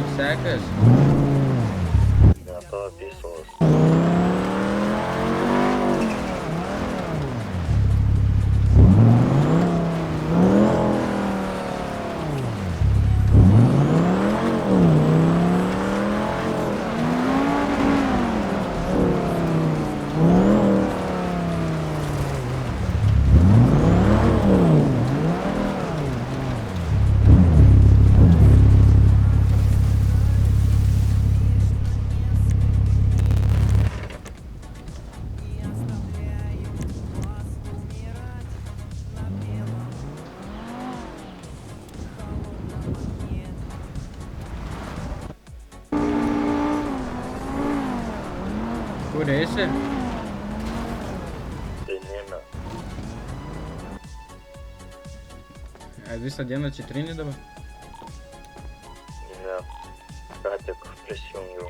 kaip sekas? Ne to apysalas. Kur esi? Dainime. Visą dieną čia trini dabar? Ne. Ką tik prisijungiau.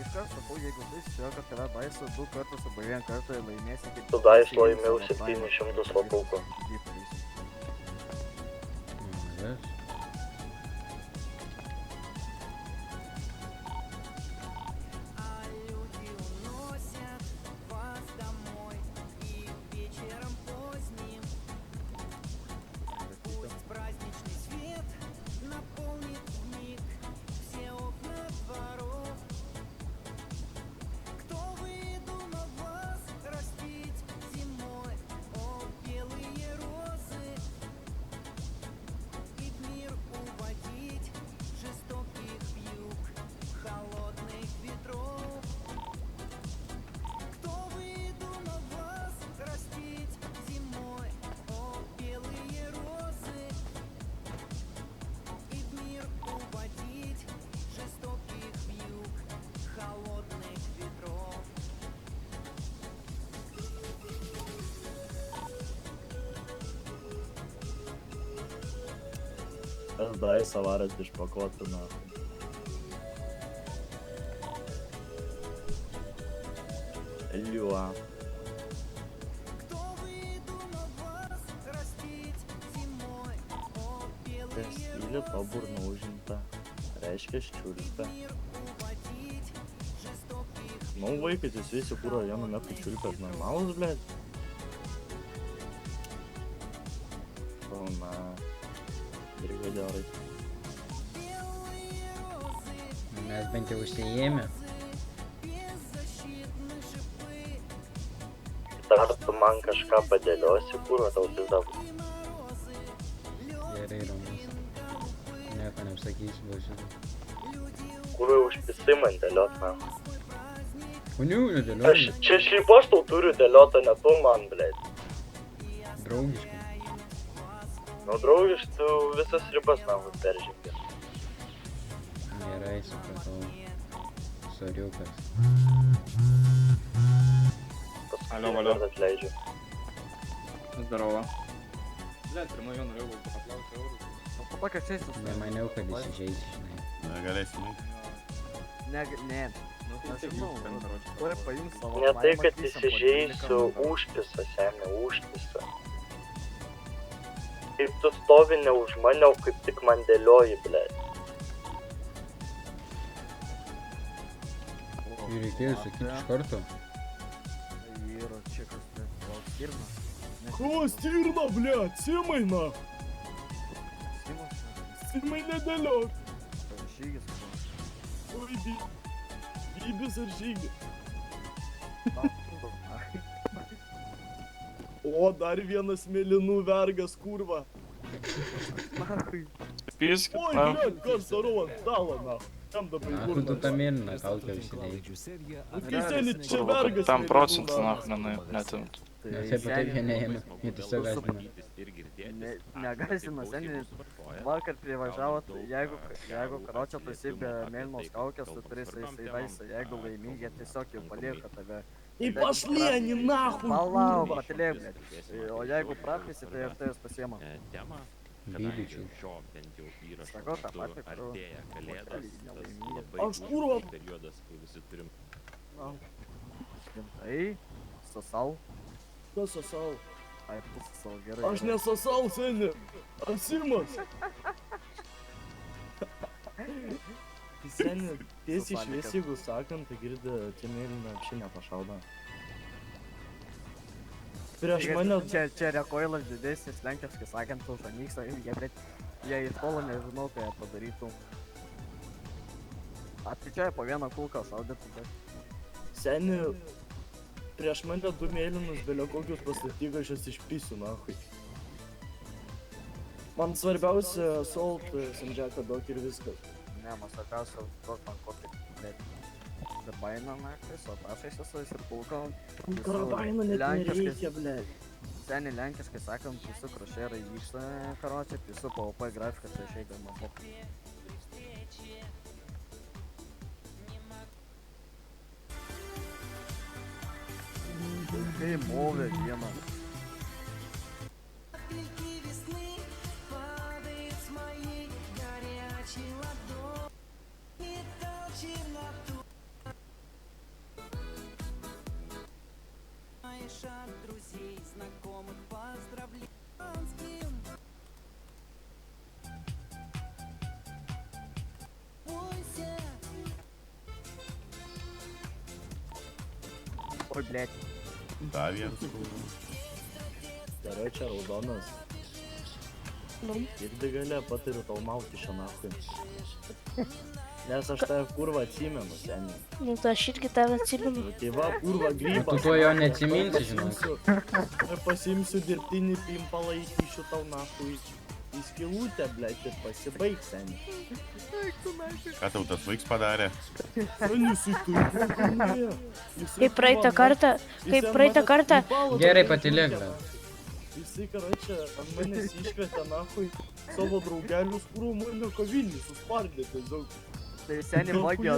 Iškart sakau, jeigu tu įspėjo, kad tave baisu 2 kartus arba 1 kartą ir laimėsi kaip... Tu dais laimėjau 700 slapukų. Молодец. Aš daisą varat išpakuoti nahui. Liuo. Tekstilė to burna užimta. Reiškia ščiulpę. Nu, vaikai, jūs visi kūro vienu metu čiulpės normalus, blėt. Na, brigadiorai. Mes bent jau užsiėmė. Dar tu man kažką padėliosi, kūro tau pizdabu. Gerai, ramus. Nieko neapsakysiu, būsiu. Kūro užpisai man dėliot, na. Unių nedėliojame. Čia šiaip aš tau turiu dėliotą, ne tu man, blėt. Draugiškai. Nu, draugiš, tu visas ribas nahui peržengė. Gerai, supratau. Soriukas. Alio, valio. Atleidžiu. Здорово. Блядь, pirmą jo norėjau paklausti eurų. O po to, kad sėstis... Nemaniau, kad įsižeisi, žinai. Negalėsi, Ne. Aš žinau, turi paimt savo... Ne tai, kad įsižeisiu užpisą, senė, užpisą. Kaip tu stovi ne už mane, o kaip tik man dėlioji, blėt. Ir reikėjo sakyti iš karto. Yra čia kas, gal stirna? Ko stirna, blėt, Simai, na? Simas? Simai nedėliok. Žygis kažkas. Oi, Bybis ar žygis? O, dar vienas mėlynų vergas, kurva. Писк, Ой, блядь, kas здорово, стало, на. Там да Нахуй пригорно. тут мирно, калка веселей. Ну, кисели, че vergas там mėlynų, процент na. нахуй нетимт. Nes jie taip jie neėmė. Jie tiesiog gąsdina. Negazina, seniai. Vakar privažiavot, jeigu karočią pasibė mėlynos kaukės, tu turi jisai daisą. Jeigu laimė, jie tiesiog jau palieka tave. И пошли они нахуй, Palauk, kurva. patylėk, blėt. O jeigu prapisi, tai ir tai jūs pasiema. Bibičių. Sakau tą patį, kur... Aš kurva. Šimtai, sasau. Kas sasau? Ai, tu sasau, gerai. Aš nesasau, seni. Aš Simas. Seniai, tiesiai Sonikas. šviesiai, jeigu sakant, tai girdi, čia mėlyna apšį nepašauda. Prieš mane... Čia rekoilas didesnis, lenkiškai sakant, už Aniksą, jie iš tolo nežinau, ką jie padarytų. Atpičiai po vieną kulką šaudytų, bet... Seniai, prieš mane 2 mėlynus belio kokius pastatyk, aš jas išpysiu, nahui. Man svarbiausia salt, Sandžeką duok ir viskas. Ne, masakausio, duok man kokį, bet... Darbainą naktis, o prašais esu ir kulkom. Karabainą net nereikia, blėt. Seniai lenkiškai sakant, visų krošėrai vyksta, karočią, visų PvP grafikas tai išeidama bok. Kai movė vieną. Ой, блядь. Dar vienas. Gerai, čia raudonas. Girdi gale, patariu tau mauti šią nahui. Nes aš tave kurva atsimenu, seniai. Nu, tai aš irgi tave atsimenu. Nu, tai va, kurva grybas. Tu to jo neatsiminsi, žinok. Pasiimsiu dirbtinį pimpalą, įkišiu tau nahui į skylutę, blėt, ir pasibaigs, seniai. Ką tau tas vaiks padarė? Seniai, jisai turi. Kaip praeitą kartą, Gerai, patylėk, bet. Jisai, karočią, ant manęs iškvietė nahui savo draugelius, kurių mano kavinį suspardė tiesiog. Tai seniai magija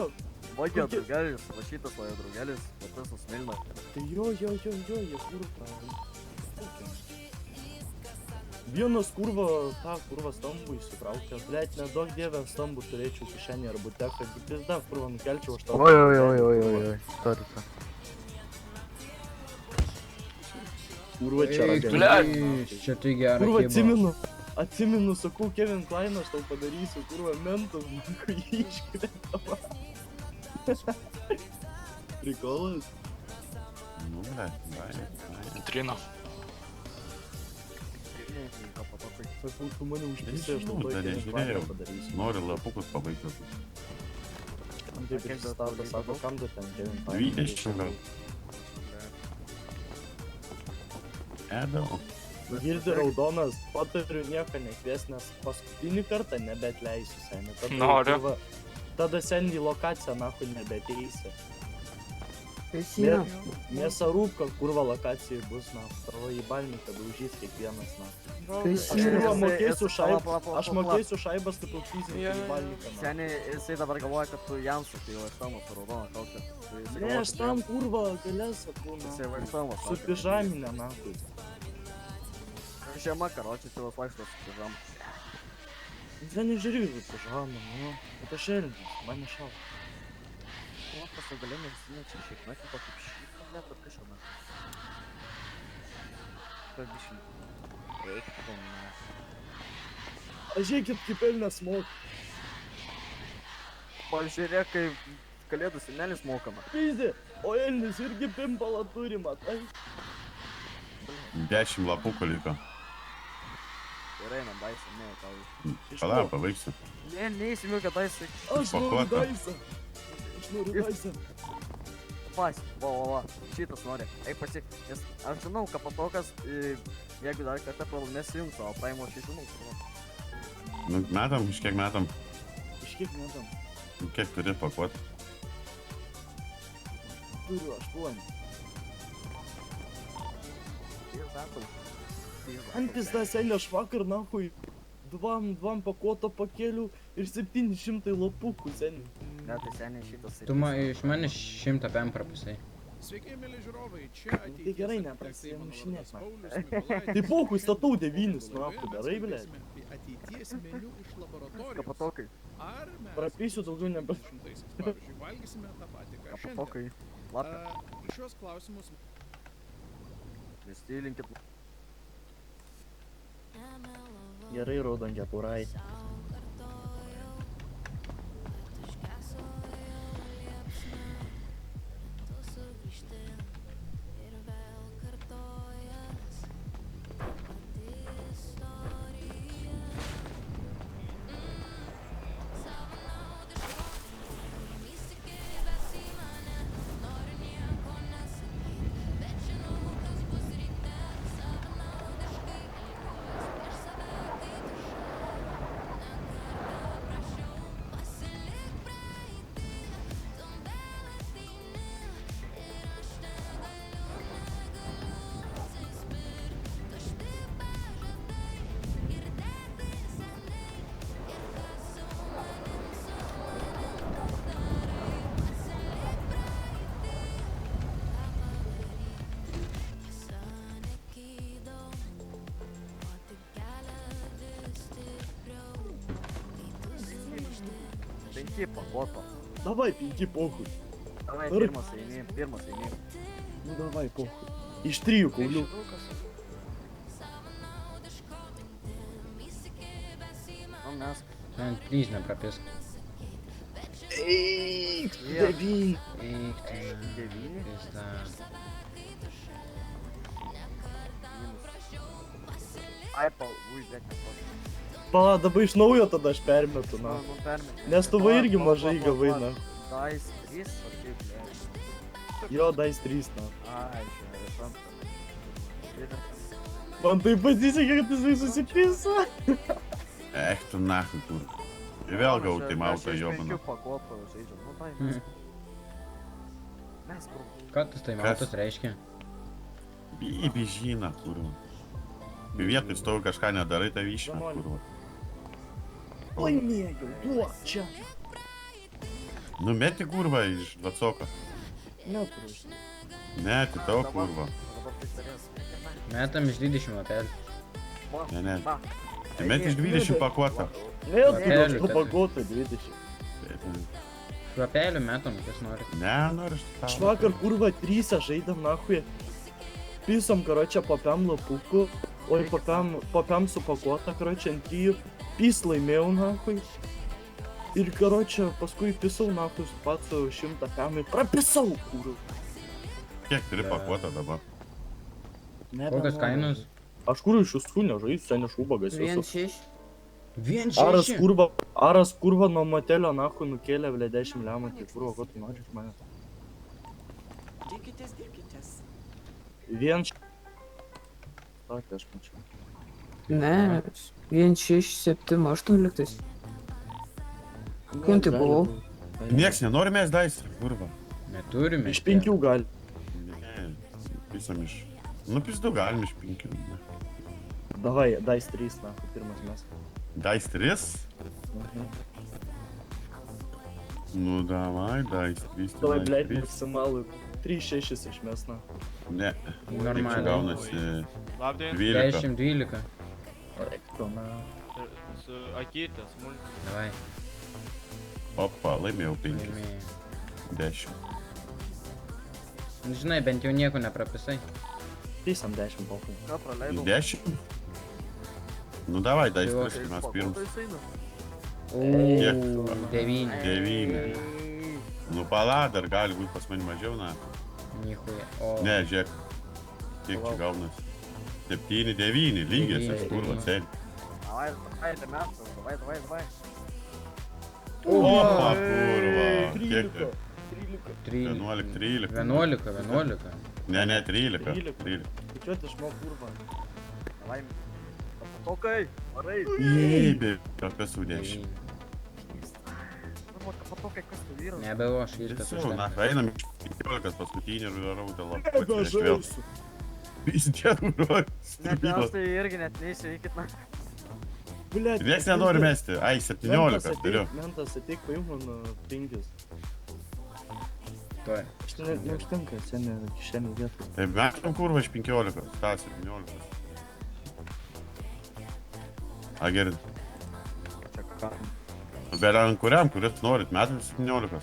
draugelis, va šitas va draugelis, va tas susmilna. Tai jo, jie kurva. Vienas kurva, tą kurva stambų įsitraukė. Blėt, neduok dievę stambų turėčiau kišenį arba teką. Pizda, kurva nukelčiau aš tau. Oi, sorry. Kurva čia Eik, ragelė. čia tai gerą Kurva kibą. atsimenu, sakau, Kevin Kleiną aš tau padarysiu, kurva mentas, man jį iškretama. Prikolas. Nu, ble, Trino. Sakau, tu mane užpysė, aš tau Nu, toj dar Kevin nežiūrėjau. Kleiną padarysiu. Nori lapukus pabaigti. Man taip pristato, sako, kam tu ten Kevin Kleiną? 20 gal. Edau. Girdi raudonas, patariu nieko nekvies, nes paskutinį kartą nebeatleisiu, seniai. Noriu. Tada seniai lokaciją nahui nebeateisi. kas yra. Mėsa rūpka, kurva lokacijai bus, na, tavo į balniką daužys kiekvienas, na. Kas Aš yra. kurva mokėsiu šaibą, Pala. aš mokėsiu šaibas, tai paukštysim į balniką, na. Seniai, jisai dabar galvoja, kad tu jam sakai, o aš tam su raudona kaukia. Ne, aš tam kurva galės sakau, Jisai na. vaikštama. Su pižaminė, nahui. Žiema, karočią, tu vas vaikštas su pižama. Ten nežiūrėjau pižamą, nu. Bet aš elgiu, man nešau. O, pasigalinė visi čia šiek tiek tokį pšyką, bet ar kažkada. Kad bišį. Eik, na. Aš žiūrėkit, kaip elnės mok. Pažiūrėk, kaip kalėdų senelis mokama. Pizdi, o elnis irgi pimpalą turi, matai. 10 lapukų liko. Gerai, man daisa, ne, tau. Pala, pabaigsiu. Ne, neįsimiu, kad daisa. Aš noriu Pakuotą. daisą. Aš noriu daisą. Pas, va, šitas nori. Eik pasi, nes aš žinau, kad patokas, jeigu dar kartą pralaimėsiu jums, o paimo aš žinau. Nu, metam, iš kiek metam? Iš kiek metam? Kiek turi pakuot? Turiu 8. Pizdatum. Antis tą senį aš vakar, nahui, dvam pakuoto pakelių ir 700 lapukų, senį. Ne, tai seniai šitas. Tu iš manęs 100 pem prapusai. Sveiki, mėly žiūrovai, čia Tai gerai, neprasimušinėk, man. Tai pokui statau 9, nahui, darai, blė. Ateities meniu iš laboratorijos. Kapatokai. Ar mes Prapysiu daugiau nebe. šimtaisiais, pavyzdžiui, valgysime tą patį, ką šiandien. Kapatokai. Lapė. Šios klausimus Pristylinkit. Gerai, raudon kepurai. 5 pakoto. Давай 5 похуй. Давай Ar- pirmas eini. Ну давай похуй. Iš 3 kaulių. Nu mes. Ten 3 neprapisk. Eik, Vien. 9. Eik, ten. 9. Pizda. Ai, ui, bet nepavyko. Pala, dabar iš naujo tada aš permetu, na. Nu, permetė. Nes tu va irgi mažai gavai, na. Dais 3, ar kaip, ne? Jo, dais 3, na. Ai, čia iš antro. Man tai pasisekė, kad jisai susipisa. Tu nahui, kurva. Ir vėl gauti mautą jobana. 5 pakoto žaidžiam, nu tai Mhm. mes kur. Ką tas taimautas reiškia? Bibi žina, kurva. Vietoj stovi kažką nedarai, tai išmet, kurva. Laimėjau, duok čia. Numeti kurva iš dvacoko. Neturiu. Meti tavo kurva. Dabar tai turės. Metam iš 20 lapelių. Ne. Tai meti iš 20 pakuotą. Neturiu aš Lapelių, tų tai- pakotų 20. Lapelių metam, kas nori. Ne, noriu Aš aš vakar kurva 3 žaidėm nahui. Pisom, karočią, papiam lapukų. Oi, papiam supakuotą, karočią, ant 3. Pis laimėjau nahui. Ir karočią, paskui pisau nahui su pats 100 piam ir prapisau, kurva. Kiek turi pakuotą dabar? Kokios kainos? Aš kur iš jūsų nežaisiu, sen iš ubagas esu. 1,6. Aras kurva nuo motelio nahui nukėlė vėlė 10 lemą, tai kurva, ko tu nori iš manęs? Vien Sakė, aš mačiau. Ne, 1,6,7,18. Kur tai buvau? Nieks nenori mes dais, kurva. Neturime. Iš 5 gali. Ne, pisam iš... Nu, pizdu galim iš 5. Davai, dais 3, na, pirmas mes. Dais 3? Nu, davai, dais 3. Davai, blėt, maksimalų. 3-6 išmes, na. Ne. Kaip čia Normaliai. gaunasi Labdien, 12. 10-12. Reiktų, na. su Akytė, smulkiai. Davai. Opa, laimėjau 5. Laimėjai. 10. Nu, žinai, bent jau nieko neprapisai. Pisam 10 pokui. Ką praleidau? 10? Nu, davai, dais Tai va, 3, mes pirmus. Kiek? 9. 9. Nu, pala, dar gali būti pas mane mažiau, na. Nichuja. O. Ne, žiūrėk. Kiek čia gaunasi? 7, 9, lygiai, aš kurva, sėdi. Давай, ребята, давай. Opa, kurva. Kiek? 13. 11, 13. 11. Ne, 13. 13. 13. Skaičiuoti išmok kurva. Давай. Patokai, varai. Jėbė, apie su 10. Patokai, kas tu vyras? Nebeloš, viskas Tiesiog, na, užtenka. einam iš 15 paskutinį ir darau dėl lapų. Nebežaisiu. Pizdė, bro. Net aš tai irgi net neįsiu, eikit na. Blet. Nieks nenori mesti. Ai, 17 turiu. Mentas ateik, paimk man 5. Tuoj. Aš neužtenka, seniai kišenį vietų. Tai metam kurva iš 15, tą 17. A, gerai. Čia ką? Beliant kuriam, kuris norit, metam 17.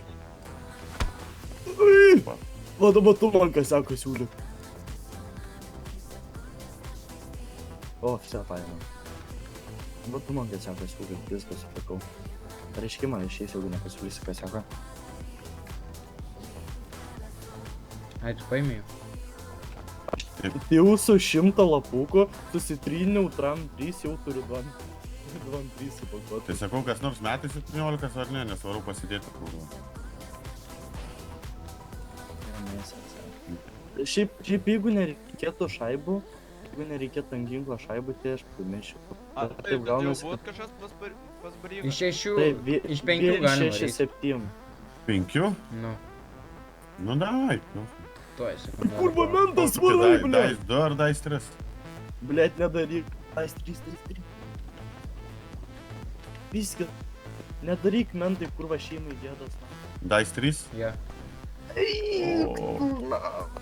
Va dabar tu man ką sako siūlyk. O, vse paėmė. Va tu man ką sako siūlyk, viską supakau. Pareiškimą išeis, jeigu nepasiūlysi ką sako. Ai, tu paimėjai. Jūsų 100 lapukų, susitryniau tram 3, jau turiu 2-3 Tai supakuoti. sakau, kas nors metai 17 ar ne, nes varau pasidėti kurva. Šiaip jeigu nereikėtų šaibų, jeigu nereikėtų ant ginklo šaibų, tai aš pamiršiu. A, Taip gaunasi, buvo kažkas pas Baryvą. Iš 6, Taip, iš 5 galima varyt. 6-7. 5? Nu, Nu, davai. Nu. tuoj, sekundę. Kurva, mentas varai, blė. Dais 2 ar dais 3? Blėt, nedaryk. Dais 3. Viskas. Nedaryk mentai, kurva šeimai gėdas. Dais 3? Jo.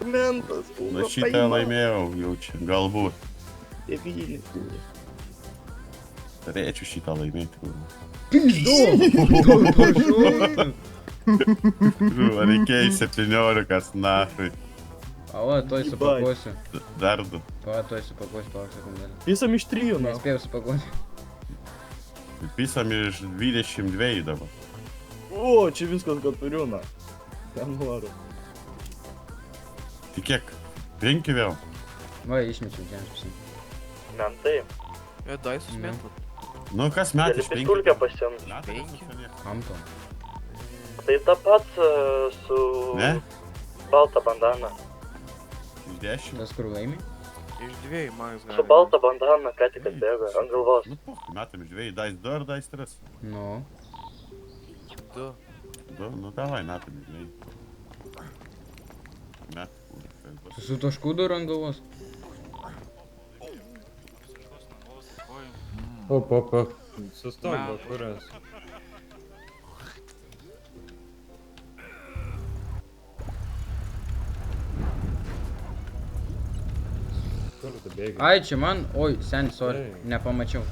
Mentas, kurva. Na šitą laimėjau jau čia, galbūt. 9. Turėčiau šitą laimėti, kurva. Pizdu! Kurva, reikėjo 17, nahui. Ava, tuoj supakuosiu. Dar 2. Ava, tuoj supakuosiu, palauk sekundėlę. Pisam iš 3, na. Nespėjau supakuoti. Pisam iš 22 dabar. O, čia viskas, ką turiu, na. Ten noriu. Tikėk, rinki vėl. Va, išmečiau žemės. Mentai. Daisus mėtų. Nu, kas metai Gali iš 5? pistulkę pasiimt. Amto. Tai ta pats su Ne? balta bandana. Iš 10? Tas kur laimi? Iš 2 Max Su balta bandana ką tik atbėgo ant galvos. Nu, pokai, metam iš 2, dais 2 ar dais 3? Nu. 2. 2, nu davai, metam iš 2. Met, kurva. Su tašku dar ant galvos. Opa. Sustok, bakuras. Kur tu bėgi? Ai, čia man. Oi, seni, sorry. Ei. Nepamačiau.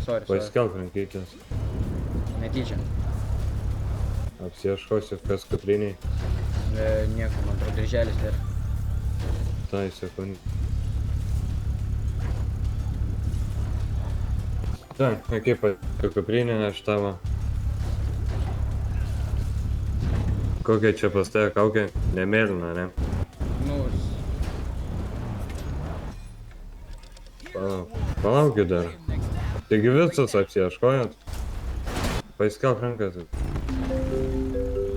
Sorry. Paskelk rankykės. Netyčia. Apsieškosiu kas kupriniai. Nieko, man atrodo, dirželis dar. Tai sekundį. Tai, ekipa, kuprinė aš tavo. Kokia čia pas tave kaukė? Nemėlyna, ne? Nu, Palaukit dar. Taigi visus apsieškojot? Paskelk rankas.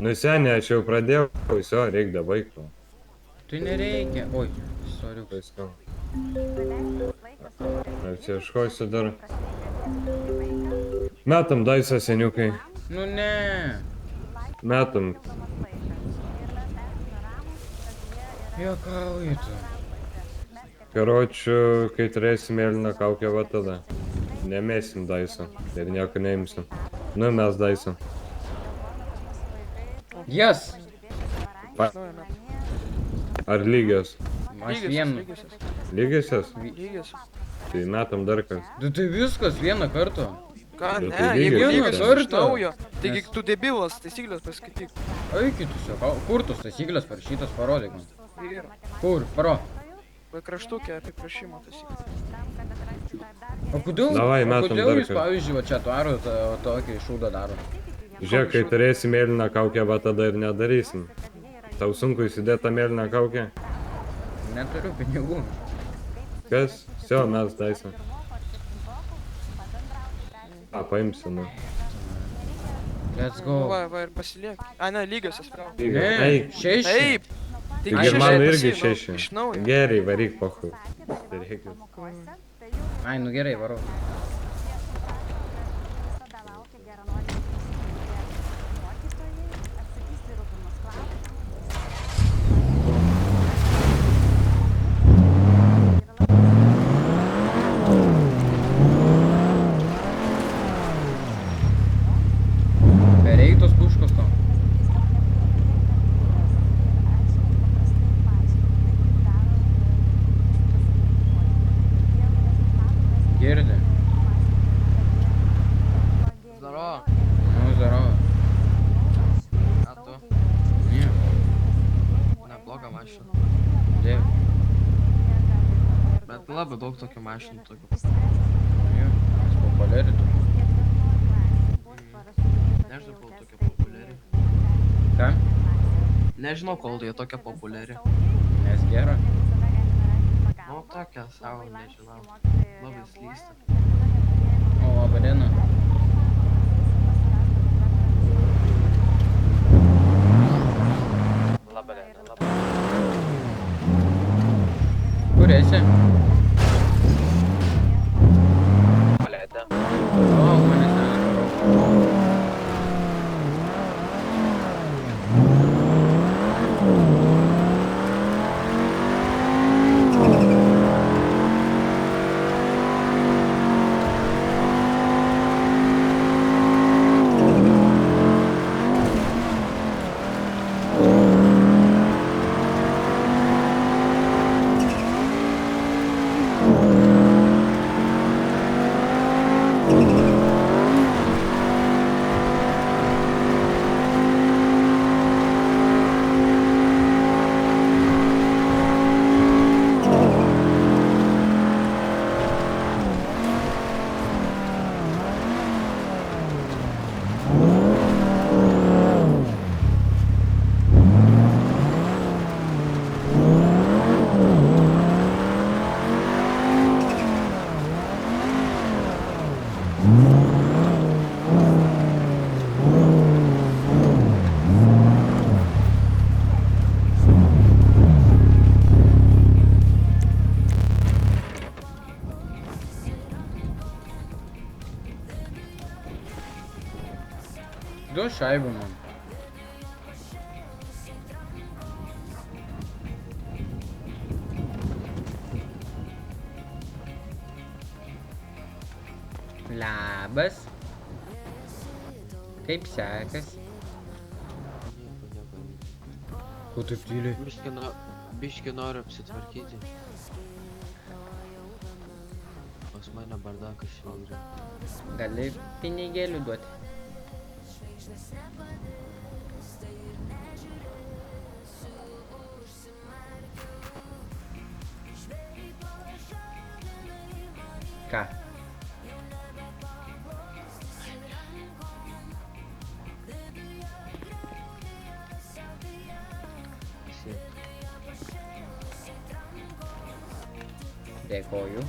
Nu seniai, aš jau pradėjau, viso, reikia baigti. tai nereikia. Oi, sorry. Paskelk. Apsieškosiu dar. Metam daisą, seniukai. Nu ne. Metam. Juokauji tu. Karočiu, kai turėsim mėlyną kaukę, va tada. Nemėsim daisą ir nieko neimsim. Nu, mes daisą. Jas. Ar lygios? Aš vienu. Lygiosios? Lygiosios. Tai metam dar kas. Tai viskas vieną kartą. Ką, Nu, ne, tai jeigu lygiai lygiosios taip. iš naujo. Taigi Nes- tu debilas, taisyklės paskaityk. Eikit tiesiog. Kur tos taisyklės parašytas, parodyk man. Ir Kur? Paro. kraštukė apiprašymo taisyklės. O kodėl, Davai, o metam kodėl dar jūs, kartą. pavyzdžiui, va čia atvarot tokį šūdą darot? Žiūrėk, kai turėsim mėlyną kaukę, va tada ir nedarysim. Tau sunku įsidėti tą mėlyną kaukę? Neturiu pinigų. Kas? Sio, mes daisą. A, paimsi, nu. Let's go. Va ir pasiliek. A, ne, lygiosios vėl. Ne, Eik. 6. Taip. Taigi Taigi ir man irgi pasiėmiau 6. Iš naujo. Gerai, varyk pohui. Reikia. Ai, nu gerai, varau. Bereik tos puškos to. Girdi. Здорово. Nu, здорово. A tu? Nie, Nebloga mašina. dėk. Bet labai daug tokių mašinų tokių. Jo, jis populiari tu. Nežinau, kol tokia populiari. Ką? Nežinau, kol tai tokia populiari. Nes gera. Nu, tokia savo, nežinau. Labai slysta. O, laba diena. Labai diena, Kur esi? Palėtė. O, manęs nevarau. Du šaibų man. Labas. Kaip sekas? Ko taip tyliai? Biški noriu apsitvarkyti. Pas mane bardakas šiandien yra. Gali pinigėlių duoti. Ką? Dėkoju.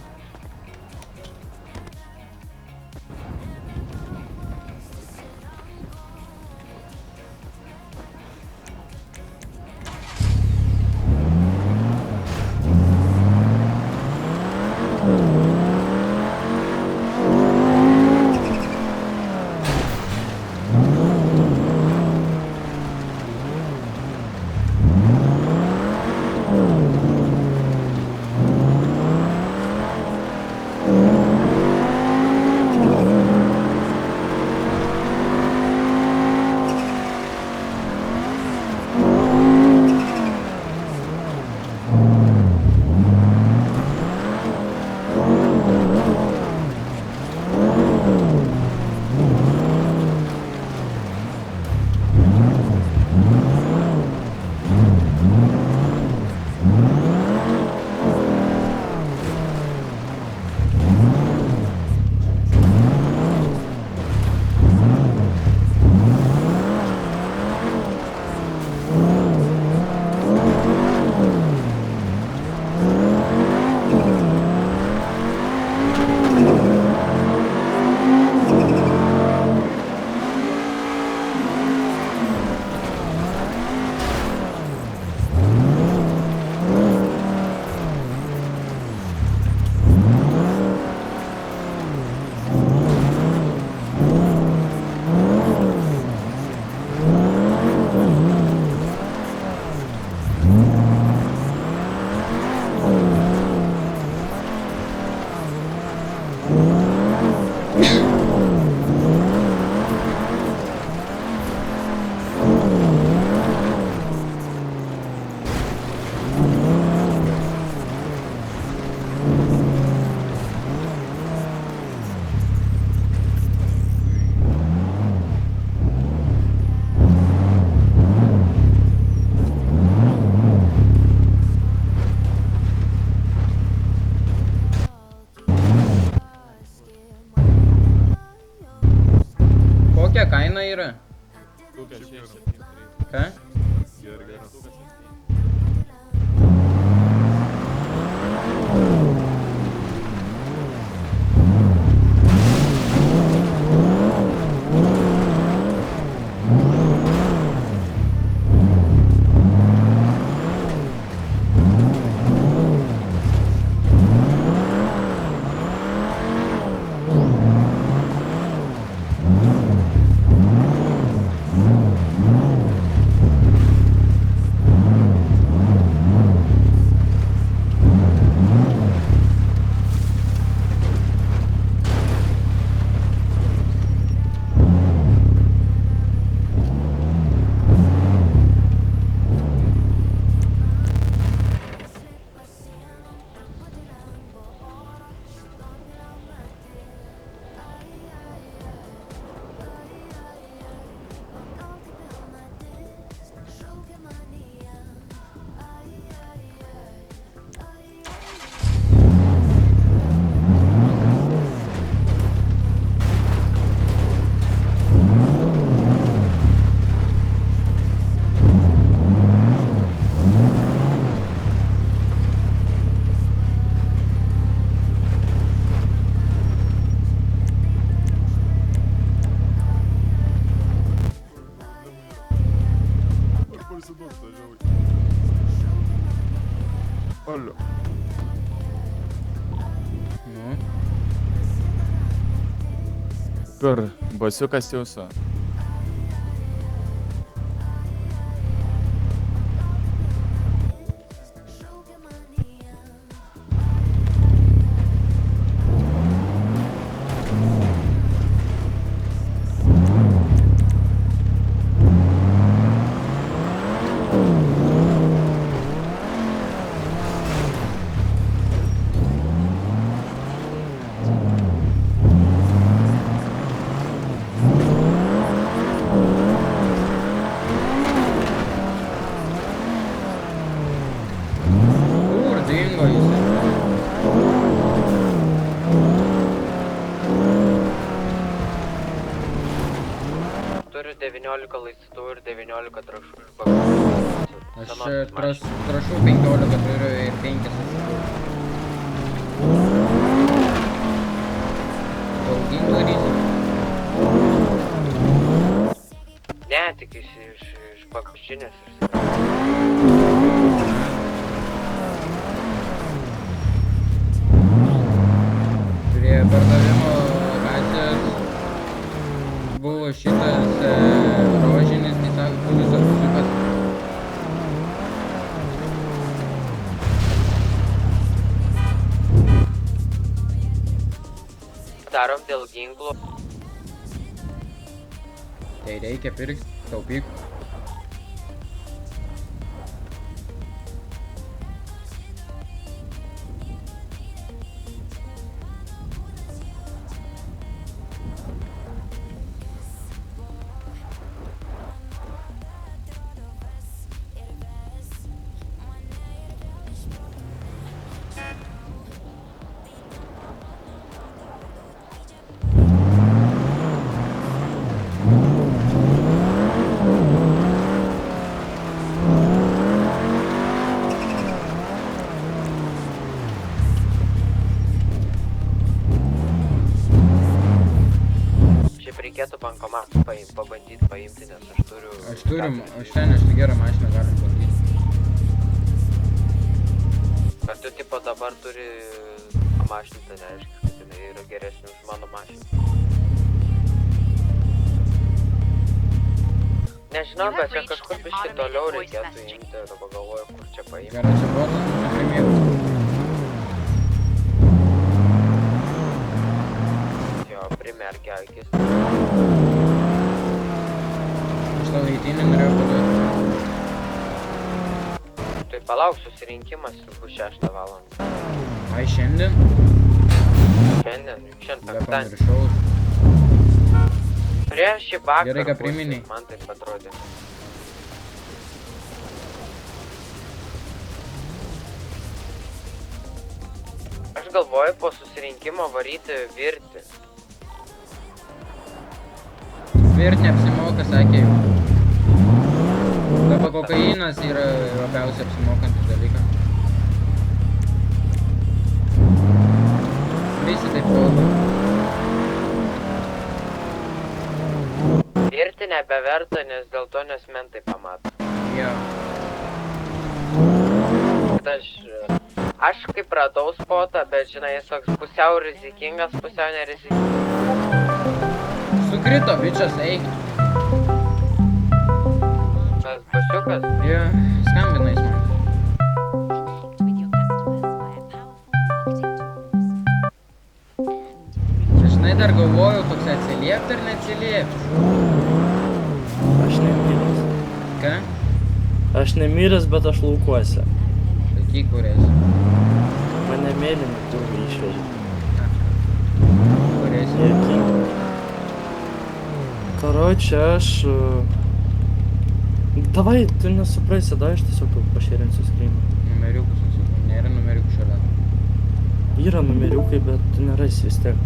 Kokia kaina yra? Ką? Alio. Nu, Kur, basiukas jūsų? turiu 19 laistų ir 19 trašų iš bagažo. Aš trašų 15 turiu ir 5 atsipūrų. Daugin darysi? Ne, tik iš bagažinės. Prie pardavimo lokacijos buvo šitas rožinis, tai sako, kuris apsukas. Darom dėl ginklų. Tai reikia pirkti, taupyk. Reikėtų bankomatus pabandyti paimti, nes aš turiu... Aš ten gerą mašiną galim bandyti. Bet tu tipo dabar turi mašiną, tai reiškia, kad jinai yra geresnė už mano mašiną. Nežinau, bet čia kažkur biškai toliau reikėtų imti ir pagalvoju, kur čia paimti. Gerai, čia botas nusiprimėtų. Primerkia akis. Aš tau eitinį norėjau paduoti. Tai palauk, susirinkimas bus 6 valandą. Ai, šiandien? Šiandien Be penktadienį. pamiršau. Prieš šį vakarą Gerai, ką bus, priminei. man taip atrodė. Aš galvoju po susirinkimo varyti virti. Virt neapsimoka, sakė jau. Dabar kokainas yra labiausiai apsimokantis dalykas. Visi taip kalba. Virti nebeverta, nes dėl to nes mentai pamato. Jo. Aš kaip radau spotą, bet žinai, jis toks pusiau rizikingas, pusiau nerizikingas. Sukrito, bičias, eik. Tas basiukas. Jo, skambina jis man. Čia žinai, dar galvojau, toks atsiliepti ar neatsiliepti. Aš nemiręs. Ką? Aš nemiręs, bet aš laukuose. Sakyk, kur esi. Mane mėlyną turgų išvežė. Kur esi? Jokinga. Короче, aš... Davai, tu nesuprasi, da, aš tiesiog tau pašėrinsiu skrymą. Numeriukus nusipam, nėra numeriukų šalia. Yra numeriukai, bet tu nerasi vis tiek.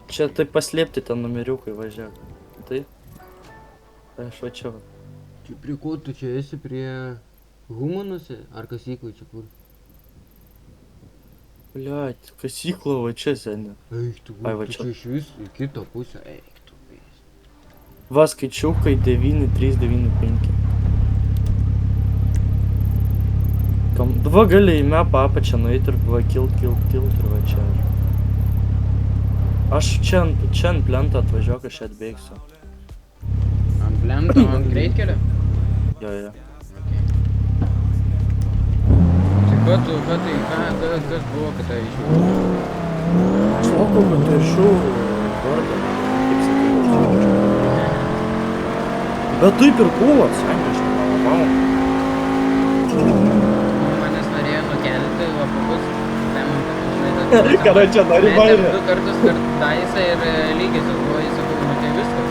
Čia taip paslėpti ten numeriukai, važiuok. Tai? Aš va čia va. Čia prie ko tu čia esi, prie humanuose ar kasyklai čia kur? Bliat, kasykla va čia seni. Eik tu, Ai, va tu čia. čia iš vis į kitą pusę, eik tu. Va skaičiukai 9395. Va gali į mapą apačią nueiti ir va kilt ir va čia. Aš čia ant plento atvažiuok, aš čia atbėgsiu. Ant plento, ant greitkelio? Jo. Tai kas buvo, kad tai išvyko? Sakau, kad tai šau vardą, kaip sakau. Bet taip ir buvo, sąjunga, aš nemanau. Manęs norėjo nukelti lapus, ten, Kada čia nori vairį? Du kartus per taisą ir lygiai sugalvoju, sakau, nu tai viskas.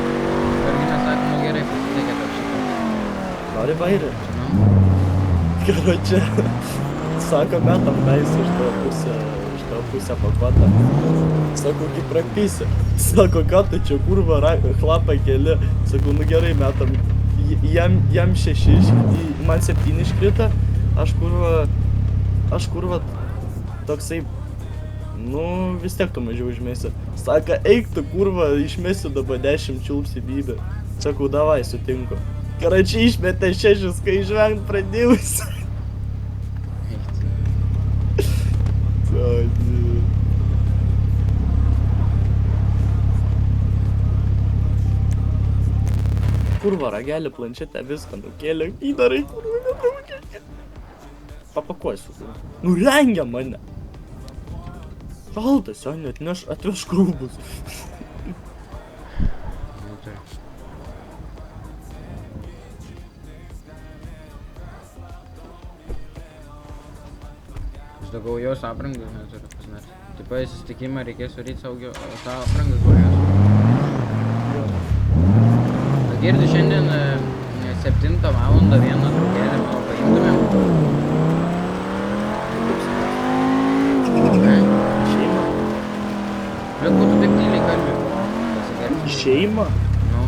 Mergina sako, nu gerai, pasitikėt aš šitą. Nori vairį? Kada čia, sako, metam taisą iš to pusę, iš to yra pusę pakuotą. Sako, kaip prapysė. Sako, ką tu čia kurva chlapą keli. Sako, nu gerai metam. Jam 6, man 7 iškrita. Aš kurva toksai, nu vis tiek tu mažiau užmėsi. Sako, eik tu kurva, išmėsiu dabar 10 čiulps į bybę. Sakau, davai, sutinku. Karačiai išmetė 6, kai žvengt pradėjus. Kurva, ragelį, planšetę, viską nukėlė, įdarai, kurva, nedaugė. Papakuosiu, kurva. Nu rengia mane. Šaltas, jo, atveš krūbus. Aš daugiau jos aprangos neturiu pasimesti. Taip pat į susitikimą reikės varyti savo aprangos blogiausią. Girdi, šiandien 7 valandą vieną traukelį mano paimtumėm. Šeima? Bet ko tu taip tyliai kalbi? Pasigersi. Šeima? Nu,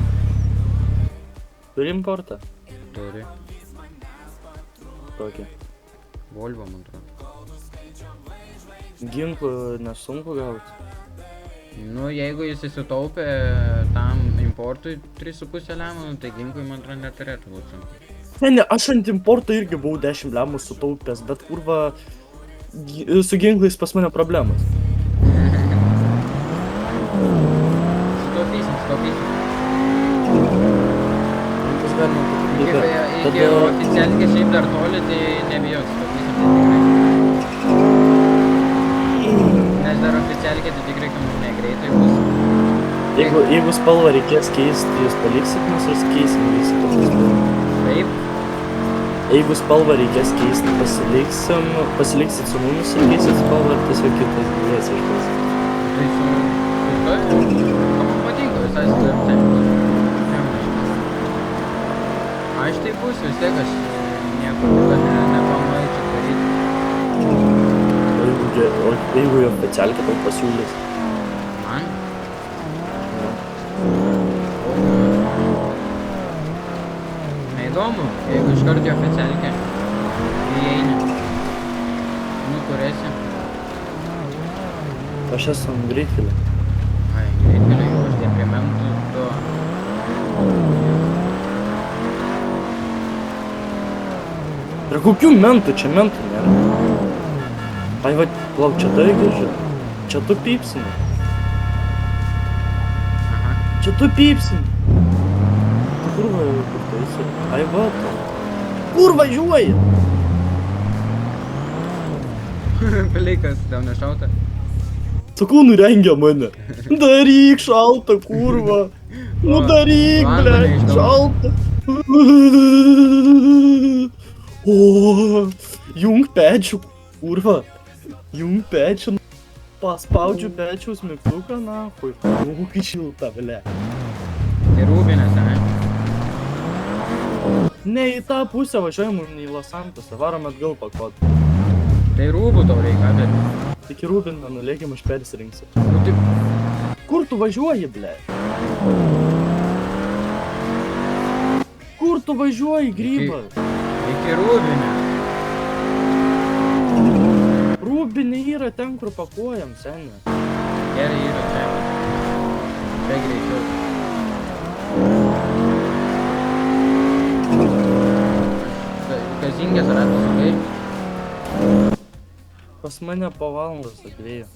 Turi importą? turi. Kokį? Volvo, man atrodo. Ginklų nesunku gauti. Nu, jeigu jis įsitaupė tam importui 3,5 lemų, tai ginklui, man atrodo, neturėtų būti sunku. Ne, aš ant importo irgi buvau 10 lemų sutaupęs, bet kurva, su ginklais pas mane problemas. Sutaupysim. Kas galima pakalbėti? Iki oficialkės šiaip dar toli, tai nebijok, sutaupysim tai tikrai. Nes dar oficialkė tai tikrai negreitai bus. Jeigu spalvą reikės keisti, jūs paliksit, mes jūs keisim visi tokius spalvą. Taip. Jeigu spalvą reikės keisti, pasiliksit su mumis ir keisit spalvą, ar tiesiog kitas gyvės iškos. Tai su to, man patinka visai su oficialkės. Aš tai būsiu, vis tiek aš nieko neplanuoju čia daryti. O jeigu jo oficialkė tau pasiūlys? Man? Neįdomu, jeigu iš karto oficialkė įeini. Nu, kur esi? Aš esu ant greitkelio. Ai, greitkelio, jau aš tie prie mentų to. Prie kokių mentų? Čia mentų nėra. Ai va, lauk, čia daigi žiūrė. Čia tu pypsini. Aha. Čia tu pypsini. Kur tu esi? Ai va, tu. Kur važiuoji? Plikas, tau nešauta? Sakau, nurengia mane. Daryk šaltą, kurva. Nu daryk, blė, šaltą. O, jung pečių, kurva. Jung pečių. Paspaudžiu pečiaus mygtuką, nahui. Kai šilta, blė. Tai Rūbinės, ne? Ne į tą pusę važiuojam, ne į Los Santosą. Varom atgal pakuot. Tai Rūbų tau reikia, bet... Tik į Rūbiną nulėkim, aš persirinksiu. Nu taip... Kur tu važiuoji, blė? Kur tu važiuoji, grybas? Iki Rūbinės. Rūbinė yra ten, kur pakuojam, senė. Gerai yra čia. Čia greičiau. Kazingės ratas, sakai? Pas mane po valandos atvėjo.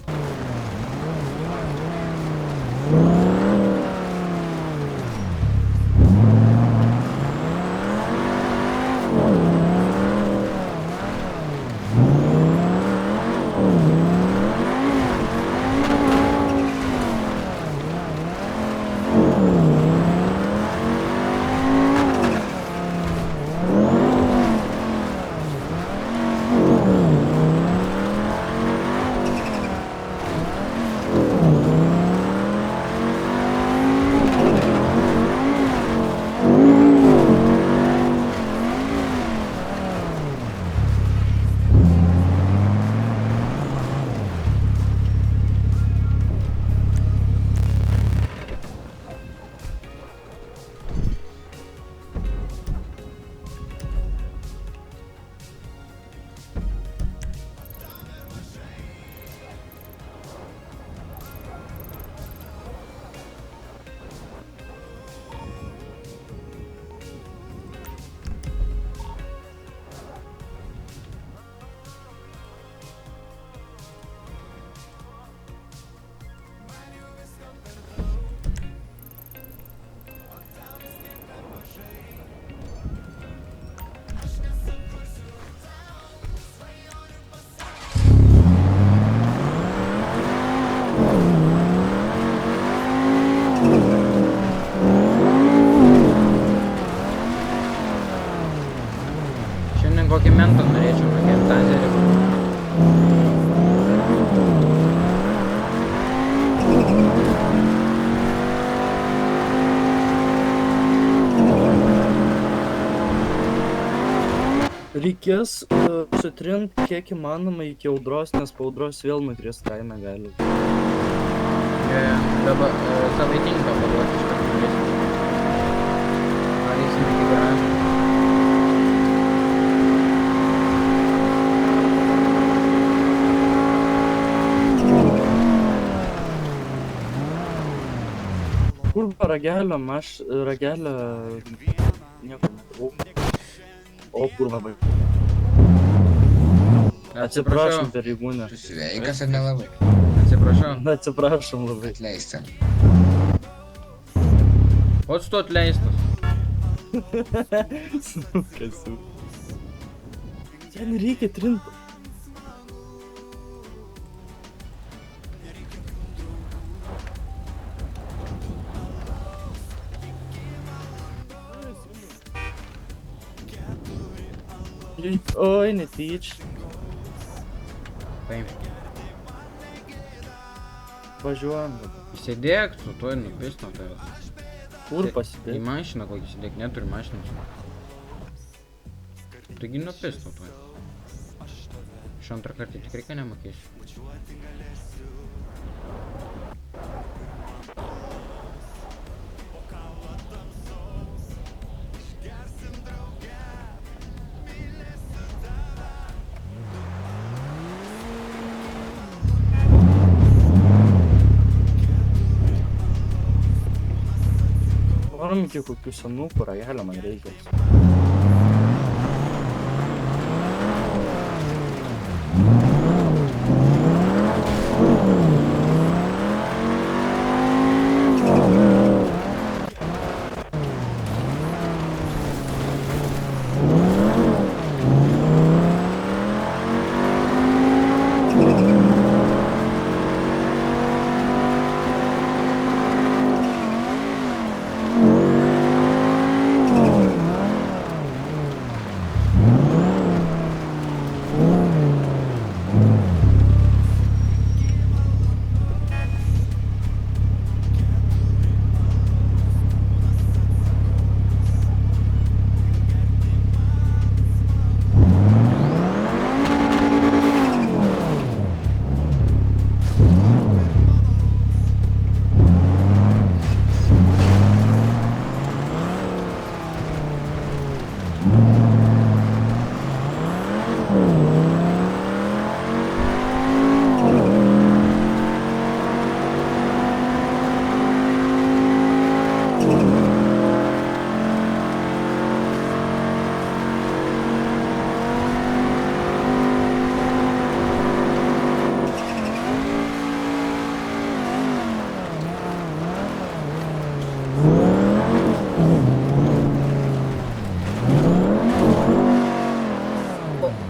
Šiandien kokį mentą norėčiau, kokį tazerį. Reikės sutrint kiek įmanoma iki audros, nes po audros vėl nukris kaina gali. Dabar savaitinką paduoti iš karto turėsim. Ar eisim iki garažo? Kur ragelio, ragelio... Nieko nedarau. O kurva vai. Atsiprašom pareigūnė. Sveikas ar nelabai? Atsiprašau. Atsiprašom labai. Atleista. Pats tu atleistas. Kasiu. Ten reikia trint. Oi, netyčia. Paimk. Važiuojam. Įsidėk, su tuo nupis nuo tavęs. Kur Į pasidėk? mašiną kokį įsidėk, neturi mašinos. Taigi nupis nuo tuo. Iš antrą kartą tikrai ką nemokėsiu. Varom iki kokių senukų ragelio man reikia.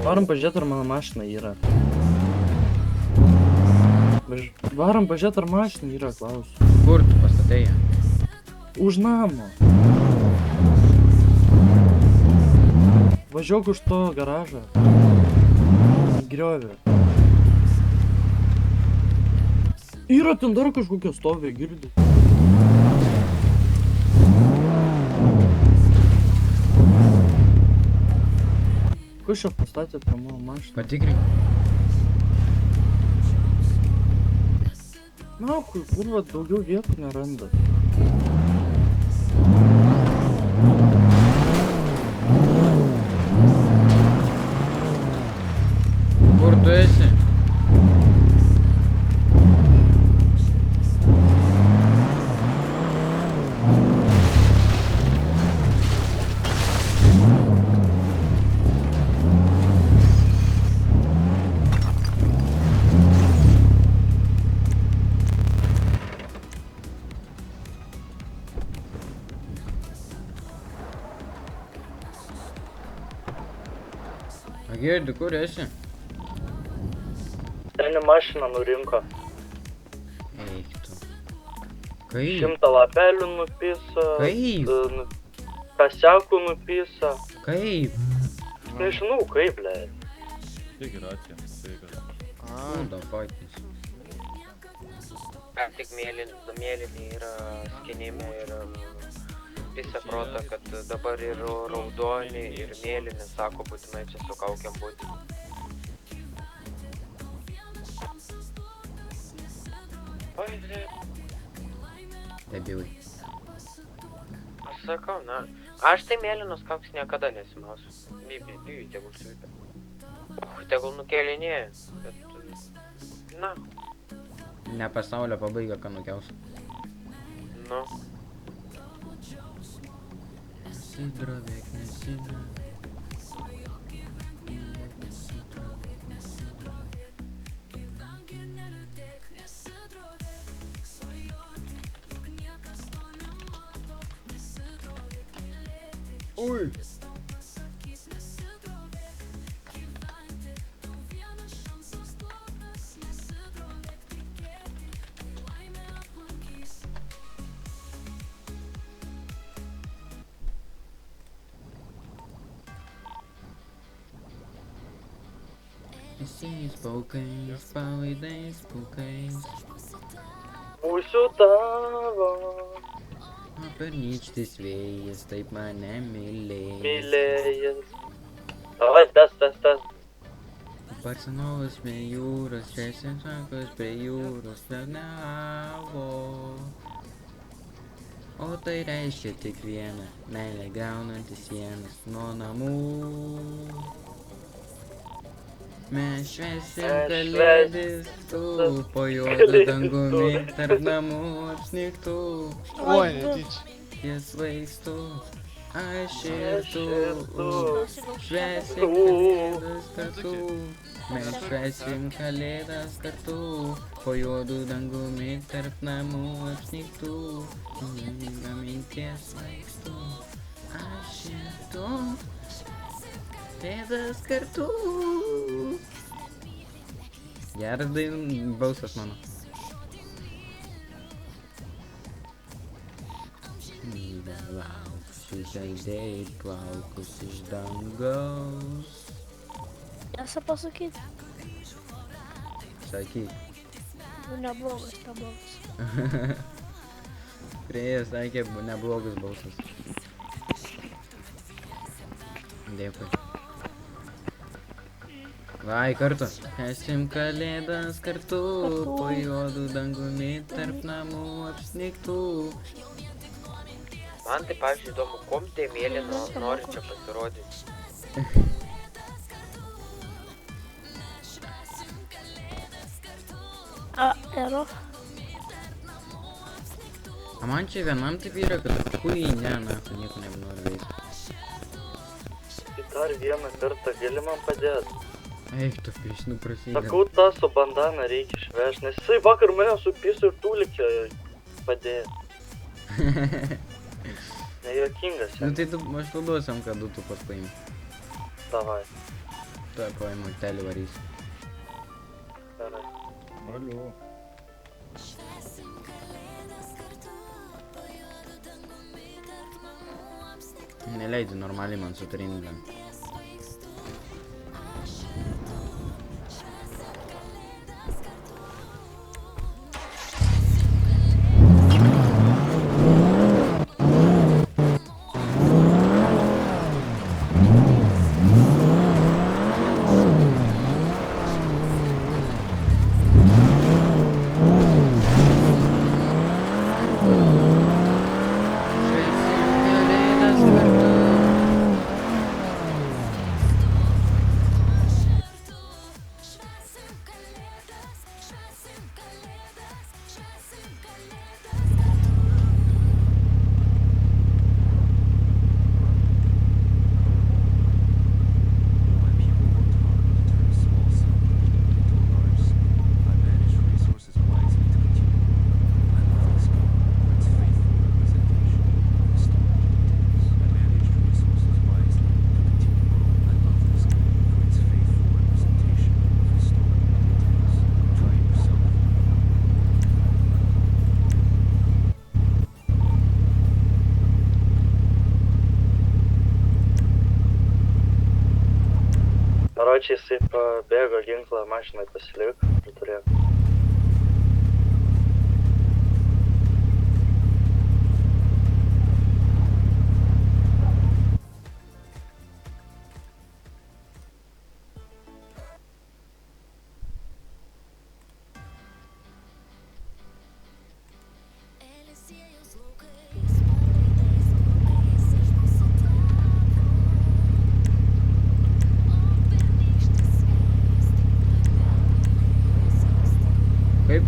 Varom pažiūrėt, ar mano mašina yra. Varom pažiūrėt, ar mašina yra, klausiu. Kur tu pastatei ją? Už namo. Važiuok už to garažą. Griovė. Yra ten dar kažkokia stovė, girdi. Kas čia pastatė prie mano mašiną? Patikrink. Na, kurva, daugiau vietų neranda. Kur tu esi? Girdi, kur esi? Ten mašiną nurinko. Eik tu. Kaip? 100 lapelių nupisa. Kaip? Kasiakų nupisa. Kaip? Nežinau kaip, ble. Kūda patys. Tik mėlyni yra skinime ir visą protą, kad dabar ir raudoni, ir mėlyni, sako, būtinai čia su kaukiam būti. Oi, ble. Debilai. Aš sakau, na, aš tai mėlynos kauks niekada nesimausiu. Bijui, tegul svipia. Tegul nukėlinėja, bet, na. Ne pasaulio pabaiga, ką nukiaus. Nu. Nesidrovėk, nesidrovėk. Ui. Visais paukais, palaidais paukais. Būsiu tavo. O pernykštis vėjas taip mane mylėjęs. Mylėjęs. Davai, tas. Barcenovas prie jūros, šešiankos prie jūros tarnavo. O tai reiškia tik vieną, meilę gaunantis sienas nuo namų. Mes švęsim kalėdas tu, po juodu dangumi tarp namų apsnigtų. Oi, netyčia. Ties vaistų, aš ir tu, švęsim kalėdas kartu. Mes švęsim kalėdas kartu, po juodu dangumi tarp namų apsnigtų. Minties vaistų, aš ir tu. Kalėdas kartu. Geras balsas mano. Lauksiu žaidėjai plaukus iš dangaus. Tiesą pasakyti, Sakyk. neblogas. Priejas sakė, neblogas balsas. Dėkui. Vai kartu. Švęsim kalėdas kartu, po juodu dangumi tarp namų apsnigtų. Man tai, pavyzdžiui, įdomu, kom tie mėlyno nori čia pasirodyti. Ero. A man čia vienam taip yra, kad huinė, nieko nebenoriu veikti. Tai dar vieną kartą gali man padėti. Eik, tu priešinų prasideda. Sakau, tą su bandana reikia išvežti, nes jisai vakar mane supiso ir tūlikio padėjo. Nejuokingas. Nu tai tu, aš paduosiam, kad tu pas paimi. Davai. Tuoj paimu, telį varys. Gerai. Aliu. Neleidži normaliai man su trinidam. karočiai, jisai pabėgo ginklą mašinai pasiliko ir turėjo. Kaip?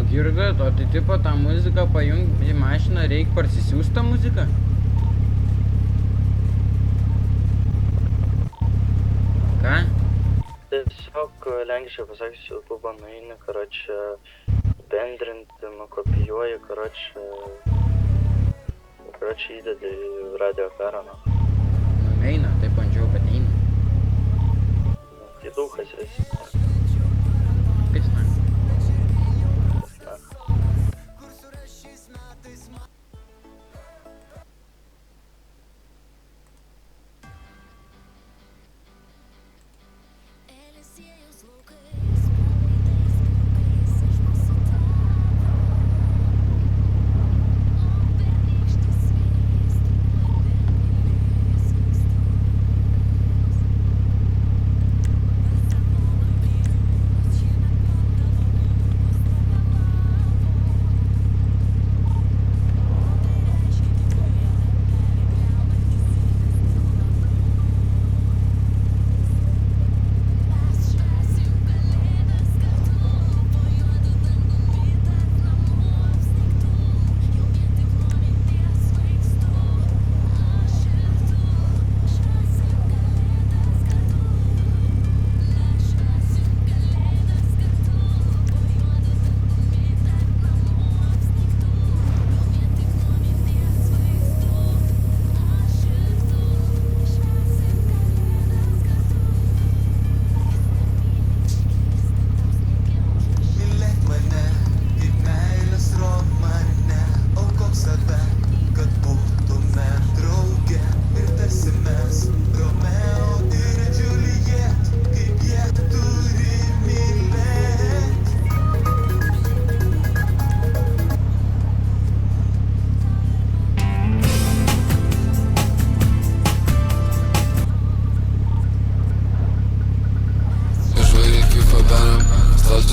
Girgat, o tai tipo tą muziką pajungi į mašiną, reikia parsisiųsti tą muziką? Ką? Tiesiog lenkiškai pasakysiu, buvo nueini, karočią, bendrinti, nukopijuoji, karočią įdedi į radio ekraną. Nueina, tai bandžiau, bet eina. Tai dukas esi. Kas man?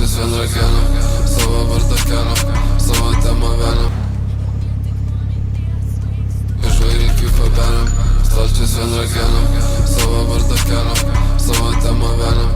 Stalčius vien rakena, savo vardą kelia, savo temą vėliam. Išvairyt kaip fabeliam. Stalčius vien rakena, savo vardą kelia, savo temą vėliam.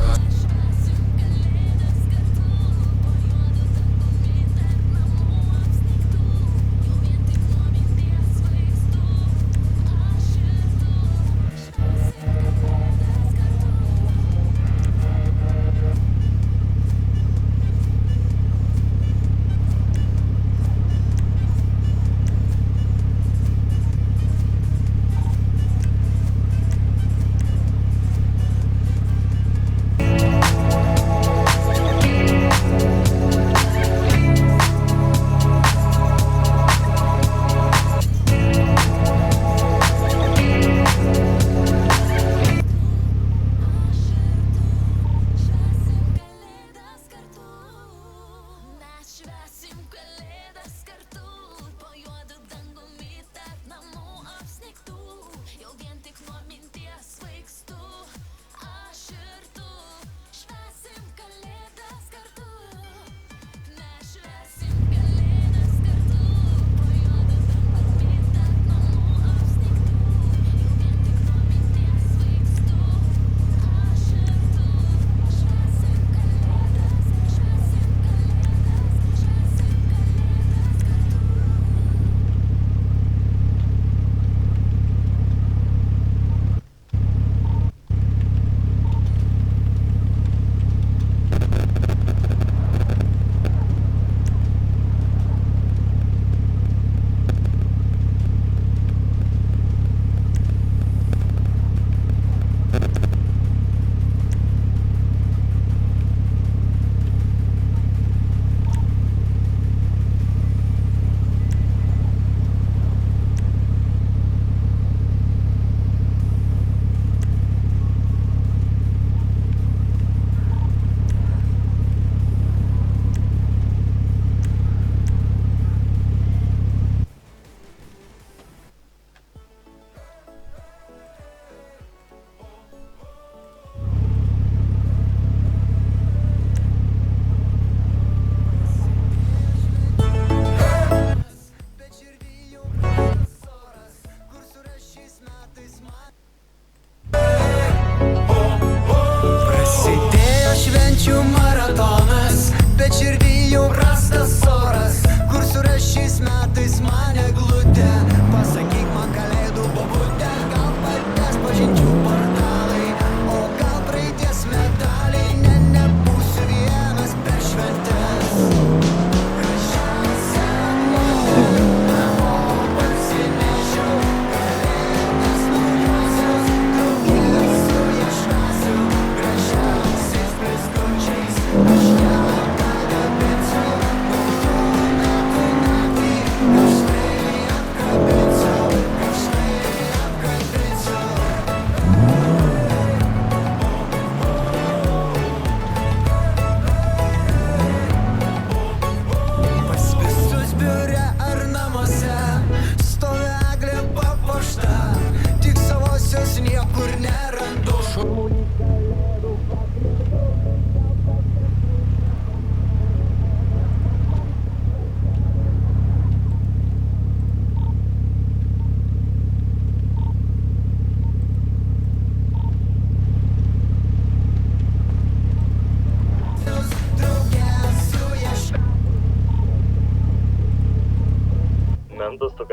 Mentas, tu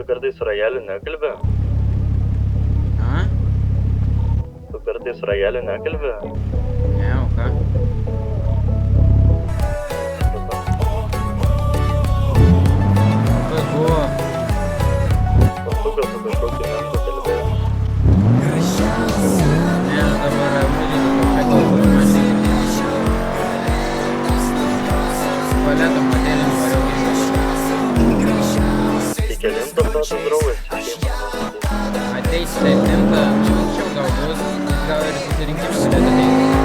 kartais rajeliu nekalbė? A? Tu kartais rajeliu nekalbė? Ne, o ką? Kas buvo? Pasukas su kažkokiu mentu kalbėjo. Ne, dabar muzika kažką kalbu, Paletom modelį variau Į kelintą metų draugas. Ateis 7, anksčiau gal bus, gal ir susirinkimą galėtų ateiti.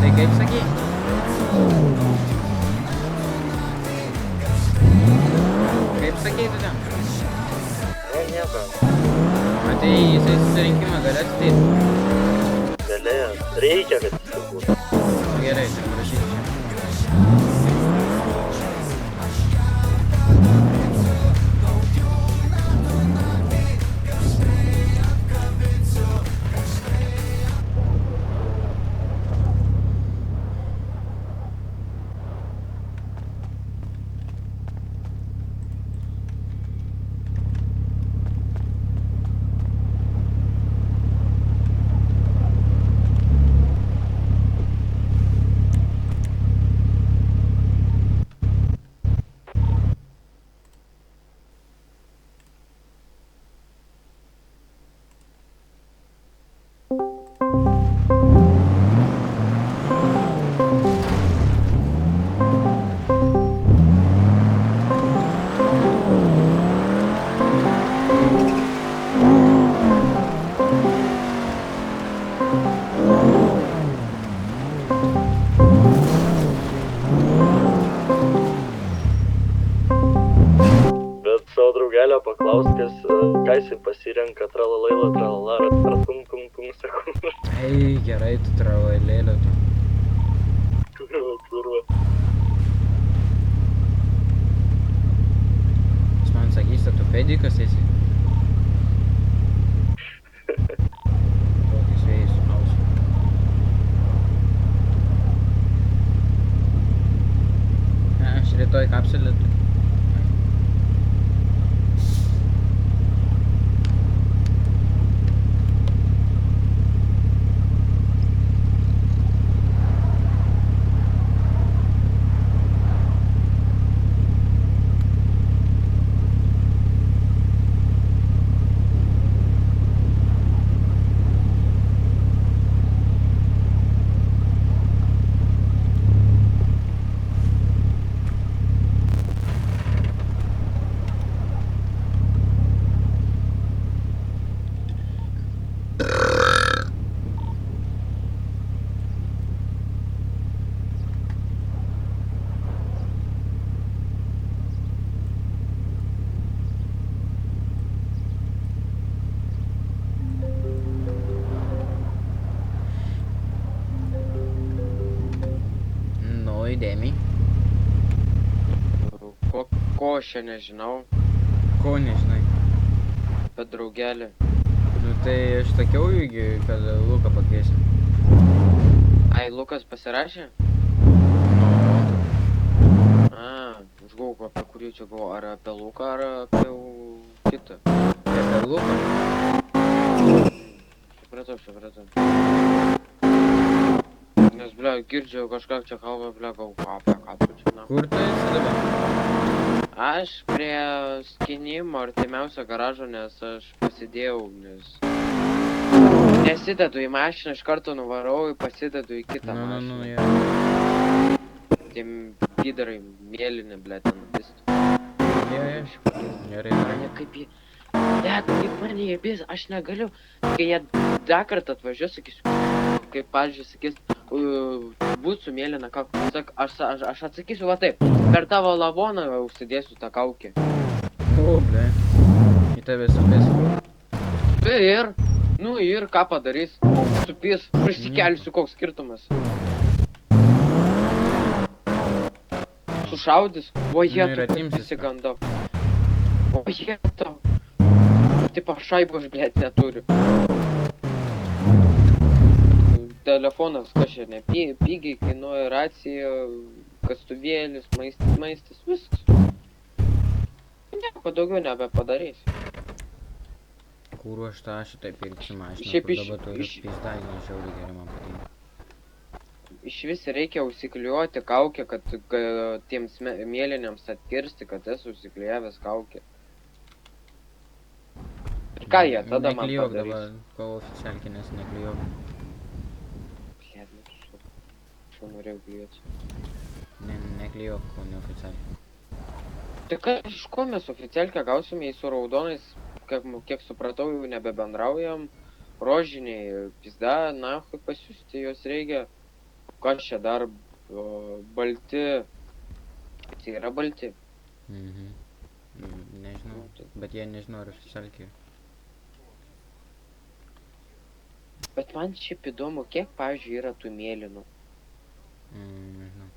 Tai kaip sakai? eitų ten? Ne, nieko. Tai jisai susirinkimą galės ateit. Galėjęs. Reikia, kad jis būtų. Gerai, tai parašysiu čia. Bet savo draugelio paklaus, ką jisai pasirenka, tralalaila, tralala, kum sekundų. Ei, gerai, tu tralalėlė, tu. Kurva. Jis man sakys, tu pedikas esi. Tokis vėjus su ausu. Ne, aš rytoj kapsulę turiu. Įdėmiai. Ko aš čia nežinau, Ko nežinai? bet draugelį. Nu tai aš sakiau įgi, kad Luką pakviesi. Ai, Lukas pasirašė? Nu, Aš galvoju, apie kurį čia buvo, ar apie Luką, ar apie kitą. apie Luką. Supratau. Nes, ble, girdžiu kažką čia kalbą, ble, gal apie ką tu čia, na. Kur tu esi dabar? Aš prie skinimo artimiausio garažo, nes aš pasidėjau, nes... Nesidedu į mašiną, iš karto nuvarau, pasidedu į kitą mašiną. Nu, Tie pydarai mėlyni, ble, ten nubistų. Gerai. Mane kaip jie... Net kaip mane jie bis, aš negaliu. Kai jie dar kartą atvažiuos, sakysiu, kaip pavyzdžiui, sakys, būt su mėlyna kaukė. Aš atsakysiu va taip, per tavo lavoną užsidėsiu tą kaukę. O, ble. Į tave supės. Ir ką padarys? Supys, prisikelsiu, koks skirtumas. Sušaudys, o jie tu prisigandau. O jie tau. Tipo šaibos, blėt, neturiu. Telefonas kažkaip pigiai kainuoja, racija, kastuvėlis, maistas, viskas. Nieko daugiau nebepadarys. Kur aš tą šitą pirksiu mašiną, Šiaip kur dabar turiu pizdainį, žiauriai gerai man patinka. Iš vis reikia užsiklijuoti kaukę, kad tiems mėlyniams atkirsti, kad esu užsiklijavęs kaukę. Ir ką jie tada man Neklijuok padarys? dabar, kol oficialkinės neklijuok. Aš norėjau klijuoti. Neklijuok, kol neoficialiai. Tai ką, iš ko mes oficialkę gausime, jei su raudonais, kiek supratau, jau nebebendraujam. Rožiniai, pizda, nahui pasiųsti, jos reikia. Kas čia dar, balti. Tai yra balti. Nežinau, bet jie nežinau, ar šalkiai. Bet man šiaip įdomu, kiek, pavyzdžiui, yra tų mėlynų. Nežinau.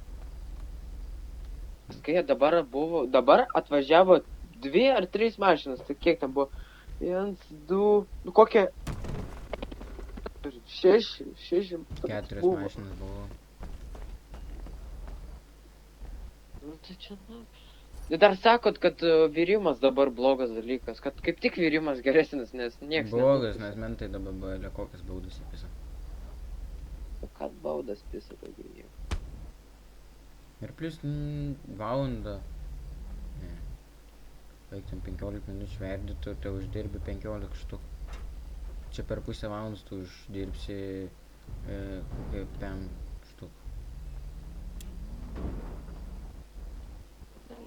Kai dabar atvažiavo 2 ar 3 mašinas, tai kiek ten buvo? 1, 2, nu kokie... 6 4 buvo. mašinas buvo. Nu tai čia, na... Dar sakot, kad virimas dabar blogas dalykas, kad kaip tik virimas geresnis, nes nieks Blogas, nes mentai dabar buvo kokias baudas įpisa. Kad baudas pisa daugiau nieko. Ir plus valandą. Beveik ten 15 minučių verdytų, tai uždirbi 15 štuk. Čia per pusę valandos tu uždirbsi kokie 5 štuk.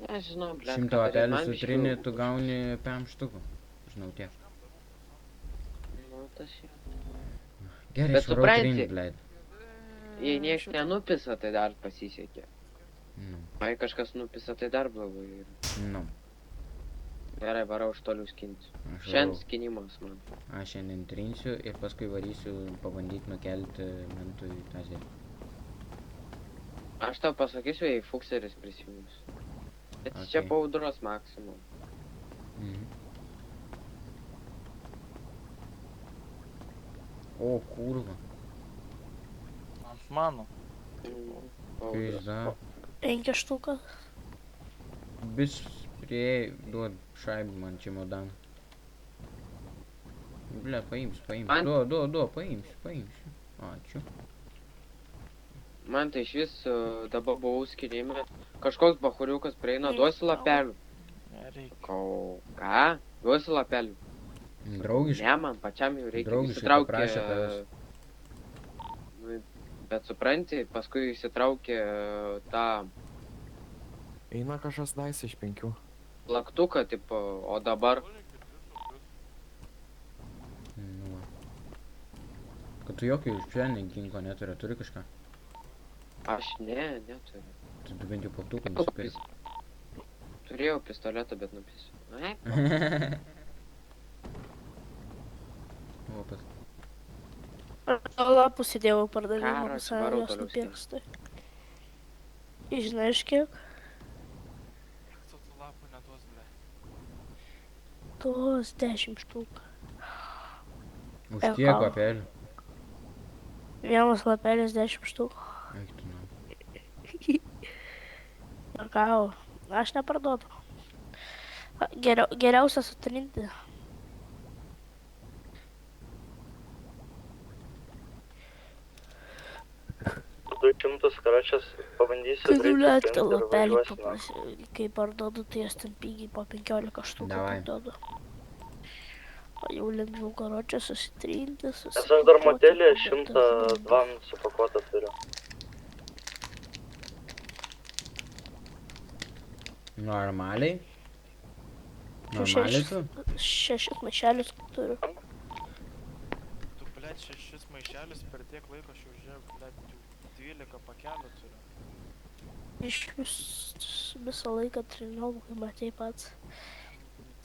Nežinau, ble. 100 vatelių sutrini, tu gauni 5 štukų. Žinau tiek. Nu, tas jau. Gerai, Bet švarau supranti, trinį, blėt. Jei nieks nenupisa, tai dar pasisekė. Nu, Jei kažkas nupisa, tai dar blogai yra. nu. Gerai, varau už toliau skinti. Aš Šiandien varau. skinimas man. Aš šiandien trinsiu ir paskui varysiu pabandyti nukelti mentui tą zėlį. Aš tau pasakysiu, jei Fukseris prisijungs. Bet Okei. čia po audros maksimum. O, kurva. Ant mano. Pizda. 5 štukas. Bis prie duod šaibą man čemodaną. Ble, paimsiu. Paimsiu. Ačiū. Man tai iš vis dabar buvau skirime. Kažkoks bachuriukas prieina, duosi lapelių. Nereikia. Ką? Duosi lapelių. Draugiškai. Ne, man pačiam jau reikia. Draugiškai Įsitraukė, paprašė tavęs. nu, Bet supranti, paskui įsitraukė tą Eina kažkas dais iš 5. plaktuką, tipo, o dabar... Nu va. Kad tu jokio išpšenį ginklo neturi, turi kažką? Aš neturiu. Tai tu bent jau plaktuką nusipirksi. Turėjau pistoletą, bet nupisiu. Na, Opas. Lapus įdėjau pardavimą, Karas, visai varau jos toliau nupirks. Žinai, iš kiek? Tu lapų neduos, ble. Tos 10 štuk. Už Ir tiek ką? lapelių. Vienas lapelis 10 štuk. Eik tu na. Ir ką? Aš neparduodu. Geriausia sutrinti. Du 200 karočias pabandysiu Kad greitai liulet, sprinti ir lapelį važiuosime. paprasiu. Kai parduodu, tai jas ten pigiai po 15 štukų Davai. parduodu. O jau lengviau karočią susitrinti, Nes aš dar modelį 102 supakuotą turiu. Normaliai? Normaliai tu? 6 maišelius turiu. Tu, blėt, 6 maišelius per tiek laiko aš jau žiūrėjau, blėt, 12 pakelių turiu. Iš visą laiką trinau, kaip matei pats.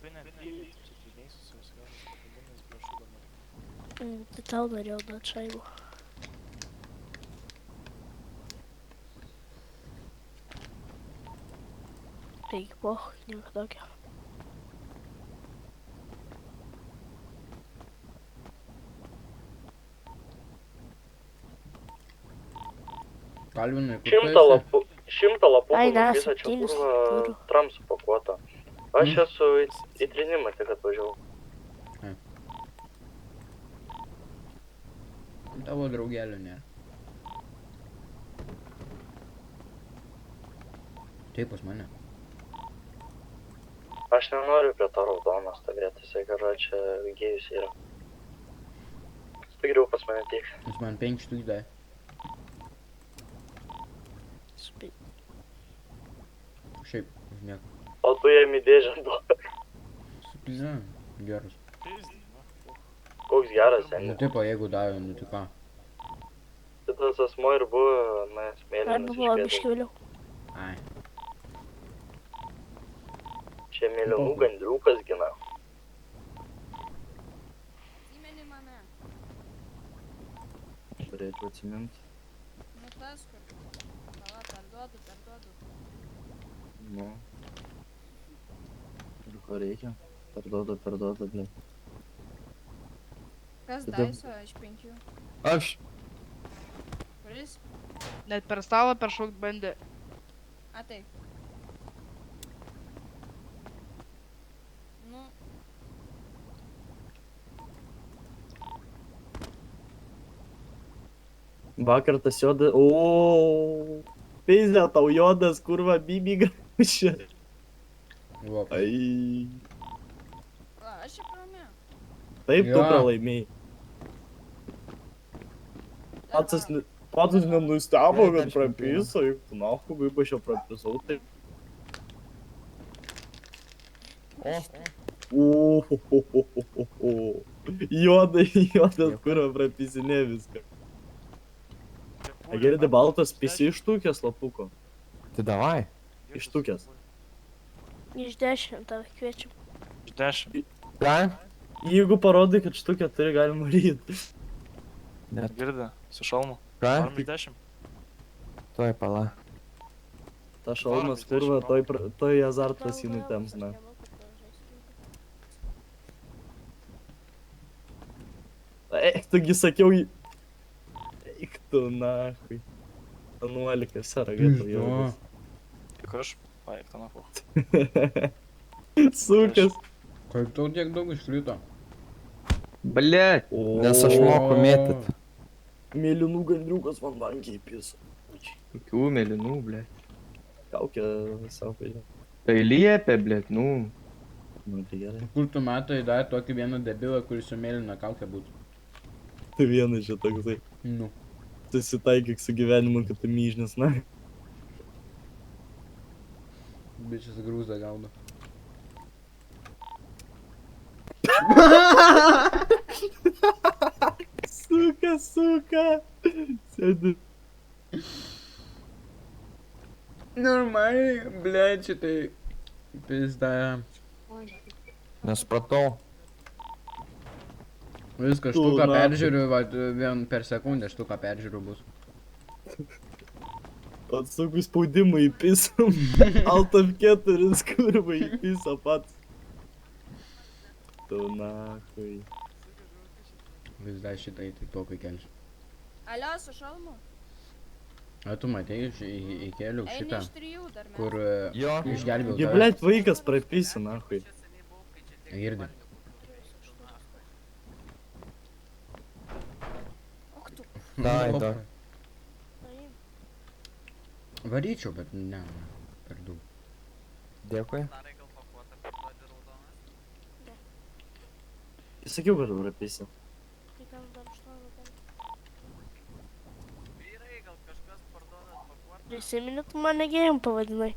Tu net 12, tu triniai su viskažas pagrindinis priešų dabar. Tai tau norėjau duoti šaibų. Taigi, poh, nieko tokio. Kalvinai, kur tu 100 esi? lapų, 100 lapų Ai, ne, visą čia 7 kurva turiu. tram supakuotą. Aš esu į trinimą tik atvažiavau. Tavo draugelio nėra. Taip pas mane. Aš nenoriu prie to raudono stovėti, jisai karočią gėjus yra. Tai geriau pas mane tiek. Jis man 5 štuk davė. Šiaip, už nieko. O tu jam į dėžę duok. Supizna, geras. Koks geras, Nu seniai. taip, o jeigu davė, nu tai ką? Šitas asmo ir buvo, na, smėlinis Arba buvo biški vėliau. Ai. Čia Čia mėlynų gandriukas gina. Atsimeni mane. Turėčiau atsiminti. Nu tas kur. Pala, perduodu. Nu. Ir ko reikia? Perduodu, blė. Kas Tada- daiso iš 5? Aš. Kuris? Net per stalą peršokt bandė. A taip. Nu, Vakar tas juodas... O, pizdę tau juodas, kurva, bibi graušė. Ai. va, aš čia pralaimėjau. Taip, tu Jo. pralaimėjai. Pats nenustebo, kad prapiso, juk tu nahu, kaip aš jau prapisau, taip. Juodas, kurva, prapisinė viską. A girdi, baltas pisi ištukęs lapuko. Tai davai. Ištukęs. Iš 10 tave kviečiam. 10. Ką? Jeigu parodai, kad štukę turi, galima ryti. Net. Girdi, su šalmu. Ką? Varom į 10. Tuoj pala. Ta šalmas, kurva, toj azartas jį nutems, na. Eik, tugi sakiau jį. Eik tu, nahui. 11, saragėtų jaudas. Tik aš, paėk tą nafu. Sukas. Kaip tau tiek daug iškrito? Blet. Nes aš moku mėtyt. Mėlynų gandriukas man vangiai piso. Kokių mėlynų, blet. Kaukė savo pažiūrė. Tai liepia, blet, nu. Nu, tai gerai. Kur tu matai dar tokį vieną debilą, kuris su mėlyna kaukė būtų? Tai vienas čia toksai. Nu. Susitaikyk su gyvenimu, kad tu myžnis, na. Bičias grūzą gaudo. Suka. Sėdi. Normaliai, blėt, šitai. Pizda. Nespratau. Viską Tu, štuką na, peržiūriu, va, vien per sekundę štuką peržiūriu bus. Atsukų spaudimą įpisam. Alt F4, kurva, įpisa pats. Tu, nahui. Vis dar šitai, tai tokį kelsiu. Alio, su šalmu. A tu matei, įkėliau Eini šitą, iš 3 dar mes. kur Jo. išgelbėjau Gi, tave. blėt, vaikas prapisi, nahui. Girdi. Ok tu. Dai, Opa. dai. Varyčiau, bet ne, per daug. Dėkui. Sakiau, kad prapisi. Tai gal dar 8. Prisimeni, tu mane gėjim pavadinai.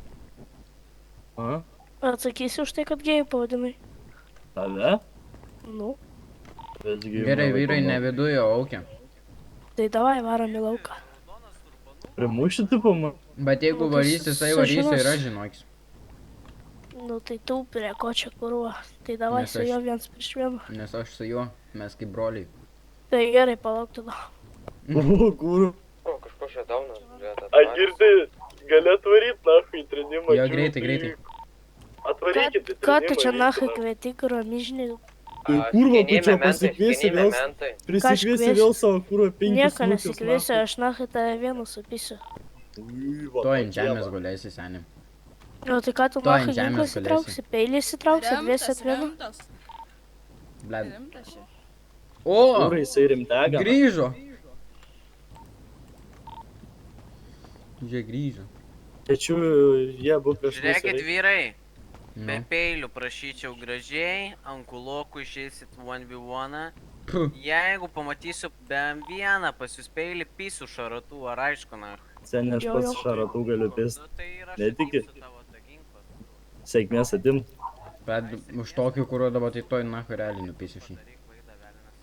A? Atsakysi už tai, kad gėjim pavadinai. Tave? Nu. Gerai, vyrai ne viduje, o aukia. Tai davai varom į lauką. Primušti tu pama? Bet jeigu Nu, tai varys, jisai varys sužinos. ir aš žinokis. Nu tai tu prie ko čia kurva. Tai davai Nes su aš- juo 1 prieš 1. Nes aš su juo, mes kaip broliai. Tai gerai, palauk tada. O, kur? O, kažko čia dauna, blėt, A, girdi, gali atvaryt, nahui, į trenimą. Jo, čia, greitai, tai- greitai. Atvarykit į Ką tu trenimą, čia eikit, nahai na. kvieti, kurva myžinį? Tai kurva, tu čia pasikviesi vėl, prisikviesi kviesiu? vėl savo kurva 5 Nieko nesikviesiu, aš nahai tave vieną supysiu. Tu ant žemės gulėsi, seniai. O tai ką tu Tu ant nahai žemės ginklą gulėsi. įsitrauksi, peilį įsitrauksi, dviesi atvienu? Bled. Rimtas čia. O! Kurva, jisai rimtega. Grįžo! Jie grįžo. Tačiau jie buvo prieš mus. Žiūrėkit, vyrai. Nu. Be peilių prašyčiau gražiai, ant kulokų išeisit 1v1. Puh. Jeigu pamatysiu bent vieną pas jūs peilį, pysiu šaratų, ar aišku, na. Seniai, aš Jo, pats jo. šaratų galiu pist. Nu tai ir aš Netiki? atimsiu tavo tą ginklą. Sėkmės atimt. Bet už tokį, kurio dabar tai toj nahu realiai nupysiu šį. Daryk klaidą, velnias.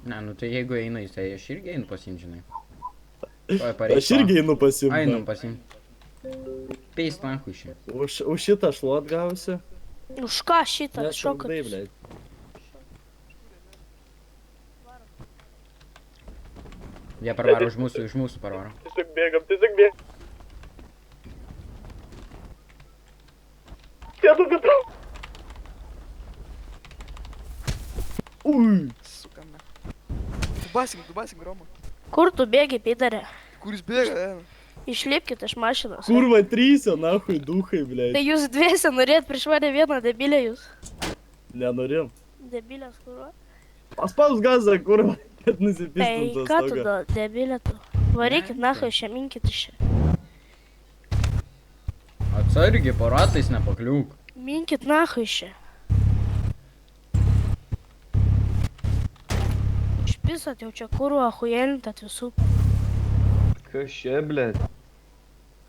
Ne, nu tai jeigu eina jisai, aš irgi einu pasiimt, žinai. Tuoj pareik. Aš irgi einu pasiimti. Einam pasiimt. Peist nahui šį. Už šitą šluot gausi. Už ką šitą? Šokat. Nešaukdai, blėt. Jie parvaro iš mūsų parvaro. Tiesiog bėgam. Sėdu gatau. Ui. Suka, ne. Dubasink, Roma. Kur tu bėgi, Pidarė? Kur jis bėga, Išlipkit iš mašinos. Kurva trysio, nahui, duhai, blėt. Tai jūs dviese norėt prieš mane vieną debilę jūs. Nenorėjom. Debilės kurva. Paspaus gazą, kurva, kad Tai nusipistum ką tą tu stogą. debilė tu? Varykit nahui, minkit iš čia. Atsargiai, po ratais nepakliūk. Minkit nahui iš čia. Išpisat jau čia kurva, ahujelintat visų. Kas čia, blėt?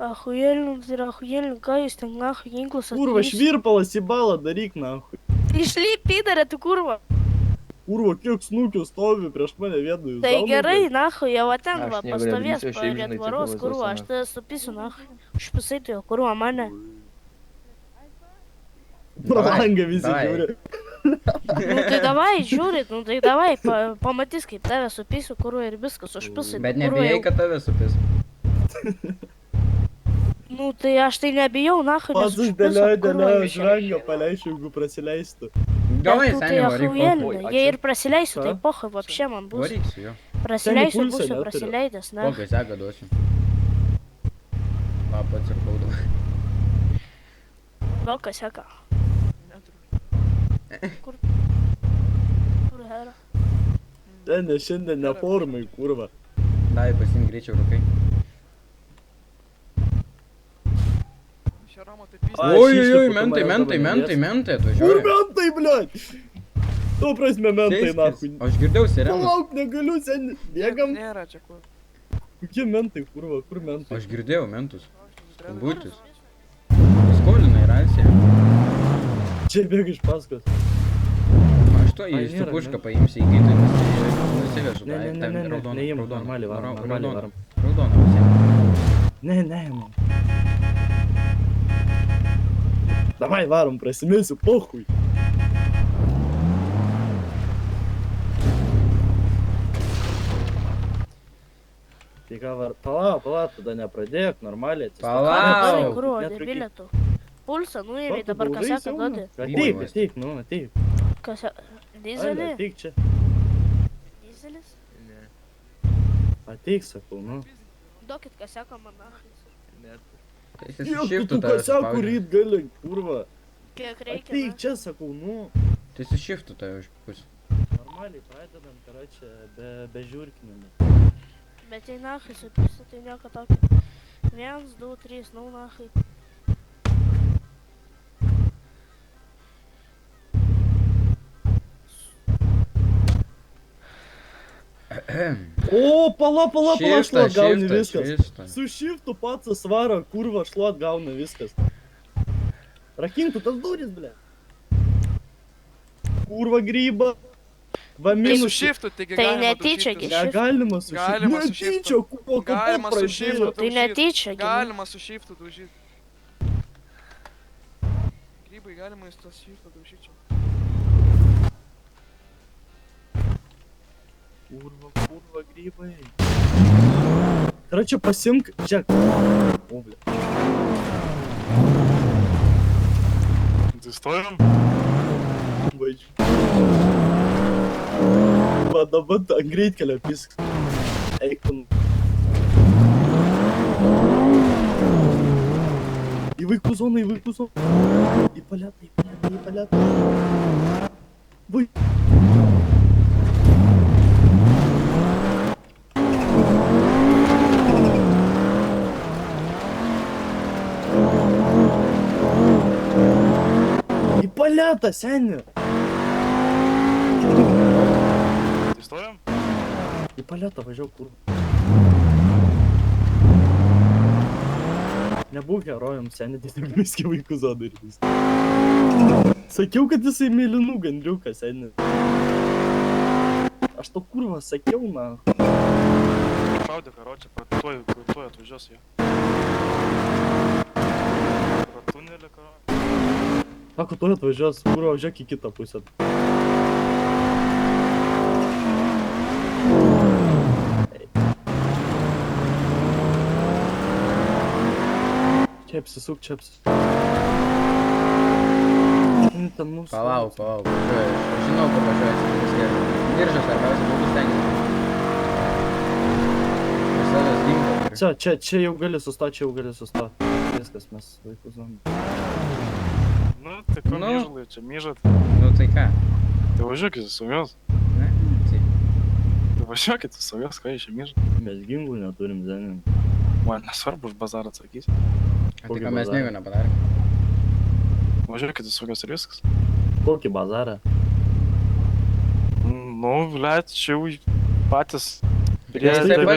Ahujelint ir ahujelint, ką jūs ten nahui ginklus Kurva, švirpalas į balą daryk, nahui. Išlyp, Pidarė, tu kurva. Kurva, kiek snūkių stovi prieš mane vienu jūs. Tai gerai, nahui, jau ten Aš va, nieko pastovės nedarysiu, aš šiaip, prie žinai, tvaros, tipo, kurva, aš tave supysiu, nahui. Užpisai tu jau, kurva, mane. Pro langą visi Davai. žiūri. Nu tai davai, žiūrit, nu tai davai, pamatys kaip tave supysiu, kurva, ir viskas, užpisai. Bet kurva, nebijai, jau- kad tave supis. Nu tai aš tai nebijau, nahui, nes Pats užpisau, kurva. dėlioja žvangą, paleisčiau, jeigu prasileistų. Davai, Bet tu tai seniai, varyk. ahujelina, jei ir prasileisiu, tai Ką? pohai, vapšė man bus. Varyk su juo. Prasileisiu, Seni pulso būsiu neturiu. prasileidęs, ne? Kokią segą duosiu. Va, pats ir kaudau. Gal kas seka. Kur? Kur hera? Ten šiandien ne formai, kurva. Davai, pasim greičiau rūkai. Čia Roma, tai Ai, Oi, aš oi, išlipu, mentai, tu mane mentai, dabar mentai, nelies. mentai, Kur atvažiuoja. mentai, blėt? Tu prasme mentai, Sėskis. nahui. Aš girdėjau sireną. Palauk, negaliu, seni. Bėgam. Nėra čia kur. Kokie mentai, kurva, kur mentai? Aš girdėjau mentus. Būtis. Skolinai raciją. Čia bėga iš paskos. Aš to Ai, į nėra, stupušką ne? paimsiu į gytą, nusivežu. Ne, neimam, normaliai varom, normaliai varom. Raudoną visiems. Ne, neimam. Davai varom, prasimėsiu, pohui. Tai ką var, palauk, tada nepradėk, normaliai. atsistok. Palauk. Ką tu darai, Au. kurva, Netrukdyk. debilė tu? Pulsą nuėmė, Ko tu dabar daužai kas seka siauną? duodi. Ateik, Oi, ateik, nu, ateik. Kas seka? Ai, Dizelį? ateik čia. Dizelis? Ateik, sakau, nu. Duokit kas seka man nahui. Tai jis Kiek šiftų tu tave kasiakų suspaudžia. ryt gali, kurva. Kiek reikia? Ateik na? čia, sakau, nu. Tai jis šiftų tave užpus. Normaliai pradedam, karočią, be žiūrkinimų. Bet jei nahui supysiu, tai nieko tokio. 1, 2, 3, nu nahui. O, pala, šluot gauni Šifta, viskas. šifta. Su šiftu pats svaro, kurva, šluot gauna viskas. Rakink tu tas duris, ble. Kurva gryba. Va Tai su minus. shiftu, taigi Tai galima netyčia daužytis. gi šiftu. Negalima su šiftu. Galima su Netyčia, šiftu. kupo Galima kapo su šiftu pradėjo. Tai netyčia, gi. Galima su shiftu daužyti. Grybai galima į tą shiftą daužyti. Kurva grybai. Tai čia pasimk, čia. O, ble. Atsistojom? Važiu. Va dabar ant greitkelio pisk. Eik tu. Į vaikų zoną, į vaikų zoną. Į paletą, į paletą, į paletą. Vai. Į paletą, seni. Atsistojom? Į paletą važiuok kur. Nebūk herojum, seni, tiesiog viski vaikų zodarys. Sakiau, kad jisai mėlynų gandriukas, seni. Aš to kurva sakiau, na. Šaudė, karočią, tuoj atvažiuos jie. Sako, tu atvažiuos, kurva, važiuok į kitą pusę. Čia apsisuk, čia apsisuk. Ten mūsų. Palauk, važiuoju. Aš žinau, kur važiuoju, viskas gerai. Diržas svarbiausia, būtų stengiasi. Visada ginklas. Čia jau gali sustoti, Viskas, mes vaikus zonom. Nu, tai ko myžalai, čia myžat. Nu tai ką? Tai važiuokit su saugios. Ne, tai. Tai važiuokit su saugios, ką jūs čia myžat. Mes ginklų neturim, zenim. Man nesvarbu, už bazarą atsakys. A tai ką mes nieko nepadarėm. Važiuokit su saugios ir viskas. Kokį bazarą? Nu, blėt, čia jau patys. Jis taip pat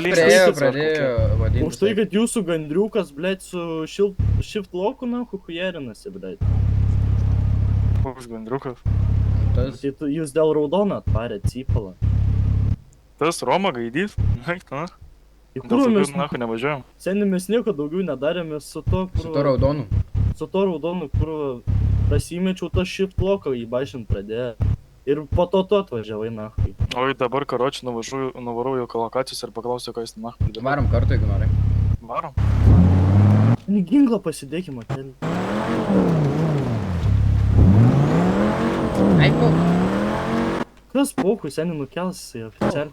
pradėjo vadinti. Už tai, kad jūsų gandriukas, blėt, su shift locku, nahu, hujerinasi, blėt. Koks gandriukas? Jūs dėl raudono atvarėt cypalą. Tas Roma gaidys? Na. Į Dėl kur mes... saugios nahu nevažiuojam. Seniai mes nieko daugiau nedarėme su to, kur... Su to raudonu. Su to raudonu, kur prasimečiau tą shift locką, jį bašint pradėjo. Ir po to tu atvažiavai, nahui. Oi, dabar, karoči, nuvarau į lokacijos ir paklausiu, ką jis nahui. Varom kartu, jeigu nori. Varom. Ginklą pasidėkime, keli. Ai, pok. Kas pokui, seniai nukels į oficialį.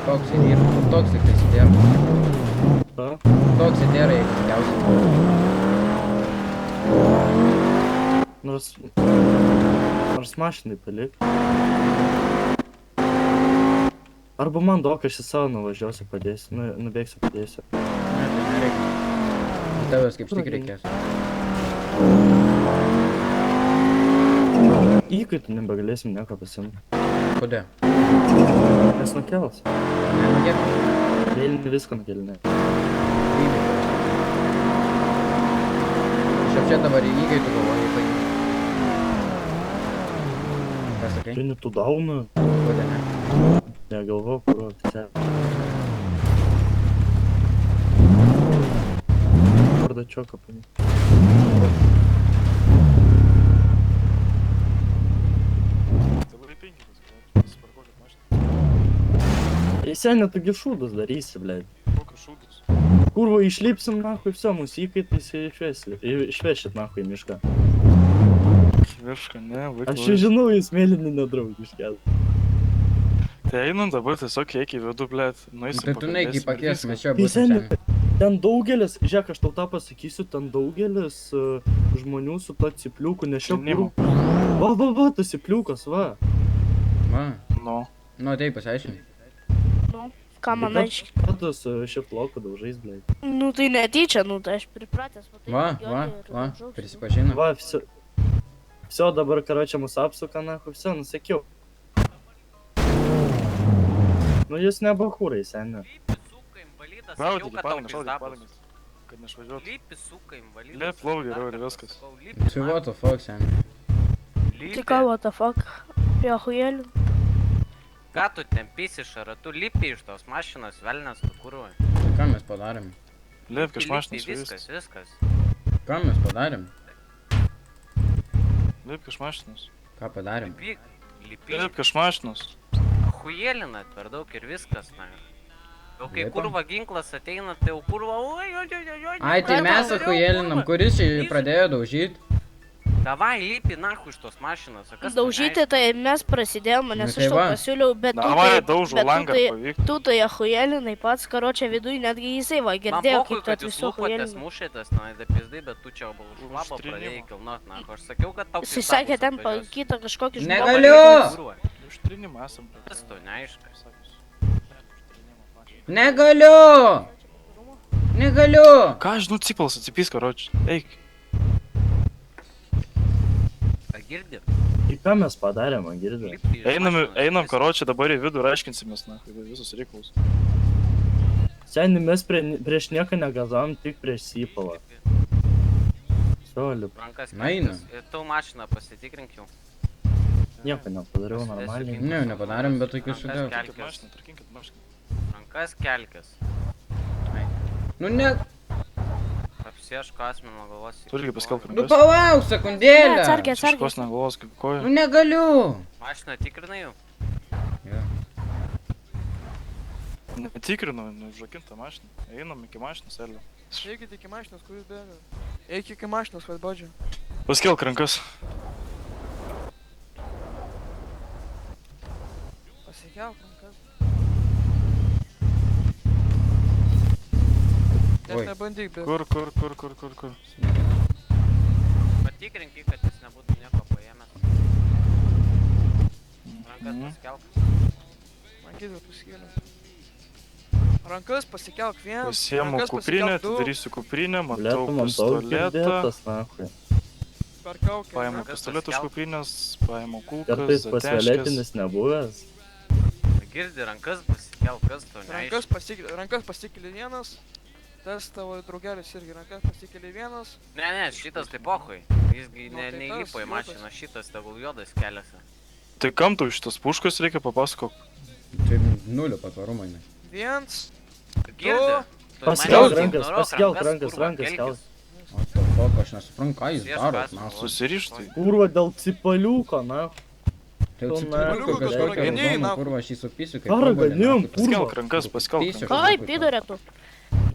Toks įdėra. Toks įdėra. Ką? Toks įdėra, jeigu tikriausiai. Nors mašinai palik. Arba man duok, aš į savo nuvažiuosiu, padėsiu. Nubėgsiu, padėsiu. Ne, tai nereikia. Tavęs kaip tik reikės. Įkaitų nebegalėsim nieko pasimti. Kodėl? Nes nukels. Nenukels. Vėlinį viską nukelinė. Aš čia dabar įkaitų galvoju, paimti. Kas sakai? Tai tu dauna. Kodėl ne? Negalvo, kur oficialiai. Bardačioką paimti. Senė, tu gi šūdus darysi, blėt. Kokius šūdus? Kurva, išlipsim, nahui, все, mūsų įkaitais išvešit, nahui, mišką. Mišką, ne, vaikai. Aš jau žinau, jūs mėlyni nedraugiškės. Tai einam dabar tiesiog kiek į vidų, blėt. Tai tu neigi pakės, mes čia Tai būsim seni, ten daugelis, žiūrėk, aš tau tą pasakysiu, ten daugelis žmonių su to cipliuku, nes šio kurų. Va, tas cipliukas, va. Va. Nu. Nu, tai pasiaiškini. Nu, ką man aiškiai. Tas shift lock'u daužais, blėt. Nu tai netyčia, nu tai aš pripratęs. Va, prisipažinu. Va, все, dabar, karočią, mūsų apsuka, nahui, все, nusakiau. Nu, jūs ne bachūrai, seni. Gaudykį padangą, kad nešvažiuotų. Lipi, suka, invalidas. Lep, lauk geriau ir viskas. Tai what the fuck, seni. Tai ką, what the fuck? Apie achuėlių. Ką tu ten pisi šaratu, lipi iš tos mašinos, velnes tu kuruoji. Tai ką mes padarėm? Lipk iš mašinos ir viskas. Ką mes padarėm? Lipk iš mašinos. Ką padarėm? Lipi. Lipk iš mašinos. Achuėlinat per daug ir viskas, na. O kai kurva ginklas ateina, tai jau kurva, oi. Ai, tai mes achuėlinam, kuris čia pradėjo daužyt? Davai, lipi nahu iš tos mašinos. Daužyti tai mes prasidėjom, nes aš tau pasiūliau, bet tu tai achuėlinai pats, karočią viduj, netgi jisai va, girdėjo, kaip tu atvisu achuėlinai. Man pokui, kad jūs mušėtės, na, da pizdai, bet tu čia šlapą pradėjai kilnot, na, aš sakiau, kad tau jisai sakė, ten kitą kažkokį žmogų. Negaliu! Užtrinimą esam. Tas to neaiškas. Negaliu! Negaliu! Ką aš žinau, cipalas atsipys, karoči. Eik. Girdi? Į ką mes padarėm, girdi? Einam, karoči, dabar į vidų ir aiškinsimės, na, visus reikalus. Seni, mes prieš nieką negazavom, tik prieš sypalą. Liup. Na, eina. Ir tau mašiną pasitikrink jau. Nieko nepadariau normaliai. Ne, nepadarėm, bet tokius šudėl. Rankas kelkis. Nu ne... Apsieško asmeno galvos. Tu irgi paskelk Nu rankas. palauk sekundėlę. Atsargiai, atsargiai. Šakos negalvos, kaip koja. Nu negaliu. Mašiną tikrinai jau? Jo. Netikrinu, užrakintą mašiną. Einam iki mašinos, Elio. Eikit iki mašinos, kuris bėga. Eik iki mašinos, vad bodžia. Paskelk rankas. Pasikelk rankas. Oi. Net nebandyk bėgti. Kur? Patikrink jį, kad jis nebūtų nieko paėmęs. Rankas paskelk. Man gydo pasikėlė. Rankas pasikelk vienas. Pasiemu rankas kuprinę, pasikelk du. atidarysiu kuprinę, matau Blet, man tau pistoletą. girdėtas, nahui. Per kaukę. Paimu rankas pistoletą iš pasikelk. kuprinės, paimu kulkas, Kartais pas zateškės. violetinis nebuvęs. Girdi, rankas pasikelk, kas to neaišku. Rankas pasikėlė vienas. Tas tavo draugelis irgi rankas pasikėlė vienas. Ne, šitas tai pohui. Jisgi Nu, tai neįlipo į tas mašiną, šitas tegul juodas keliasi. Tai kam tau šitas puškas reikia papasakok? Čia nulio patvarumo, ne. Viens. Girdi? Tu Paskelk mane rankas, ignoruok, paskelk rankas, rankas, kurva, rankas, kelkis. kelk. O to fuck, aš nesuprantu, ką jūs Sėsk darot, asmenį. na. Susirištai. Kurva dėl cipaliuko, na. Tai jau Tu cipiliuko na, kažkokia raganėjai, raudona, na. kurva, aš jį supysiu kaip Ką obuolį, raganėjom, na, kurva? Paskelk rankas, paskelk Pysiu. rankas. Oi, pidurė tu.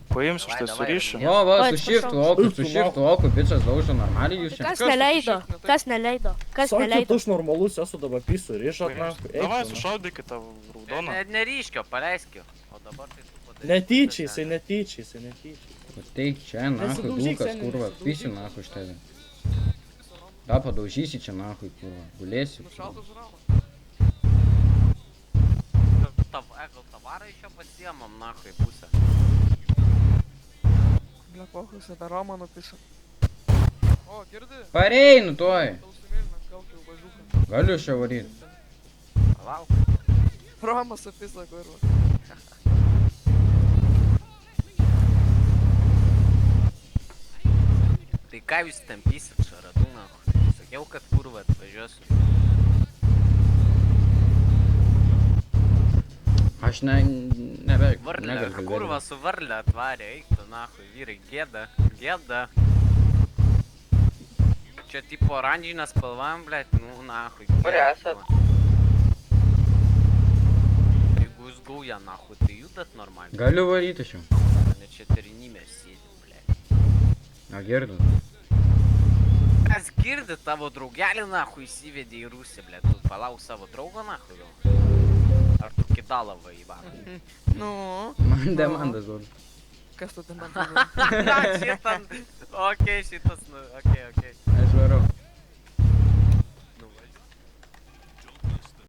Paimsiu štai surišiu. Va, Oi, su shiftu, atsiprašau. su shiftu, oku, bičas daužo normaliai jūs čia. Kas neleido? Kas neleido? Kas Sakėt, neleido? aš normalus esu dabar pysiu, rišat, na. Davai, sušaudykit tą raudoną. Neryškio, paleiskio. O dabar tai tu padarai. Netyčia, jisai netyčia. Teik čia, nahui, Nesidaužyk, dulkas, seni, kurva, nesidaužyk. pysiu, nahui, iš tave. Da, padaužysi čia, nahui, kurva, gulėsi. Nušaltas žurnalas. Gal tavarą iš jo pasiemam, nahui, pusę. Bля, pohus, apie Romą nupisa. O, girdi? Pareinu tuoj. Tausimėlinas, kaukiau važiuką. Galiu čia varyti. Palauk. Romas apisa, kurva. Tai ką jūs tampysit čia ratu, nahui? Sakiau, kad kurva atvažiuosiu. Aš nebeik, Varlė, negaliu kurva kalbėti. su varlė atvarė, eik tu, nahui, vyrai, gėda, gėda. Čia tipo oranžinė spalva, blėt, nu, nahui. Kur esat? Jeigu jūs gauja, nahui, tai judat normaliai. Galiu varyti šią. Ne čia terinime sėdi, blėt. Na, girdu. Kas girdi tavo draugelį, nahui, įsivedė į Rusiją, blėt, tu palauk savo draugą, nahui, gal? Ar tu kidalavą įvarai? Nu. Man demandas duoda. Kas tu demandas duoda? Šitas, okei, šitas, nu, okei.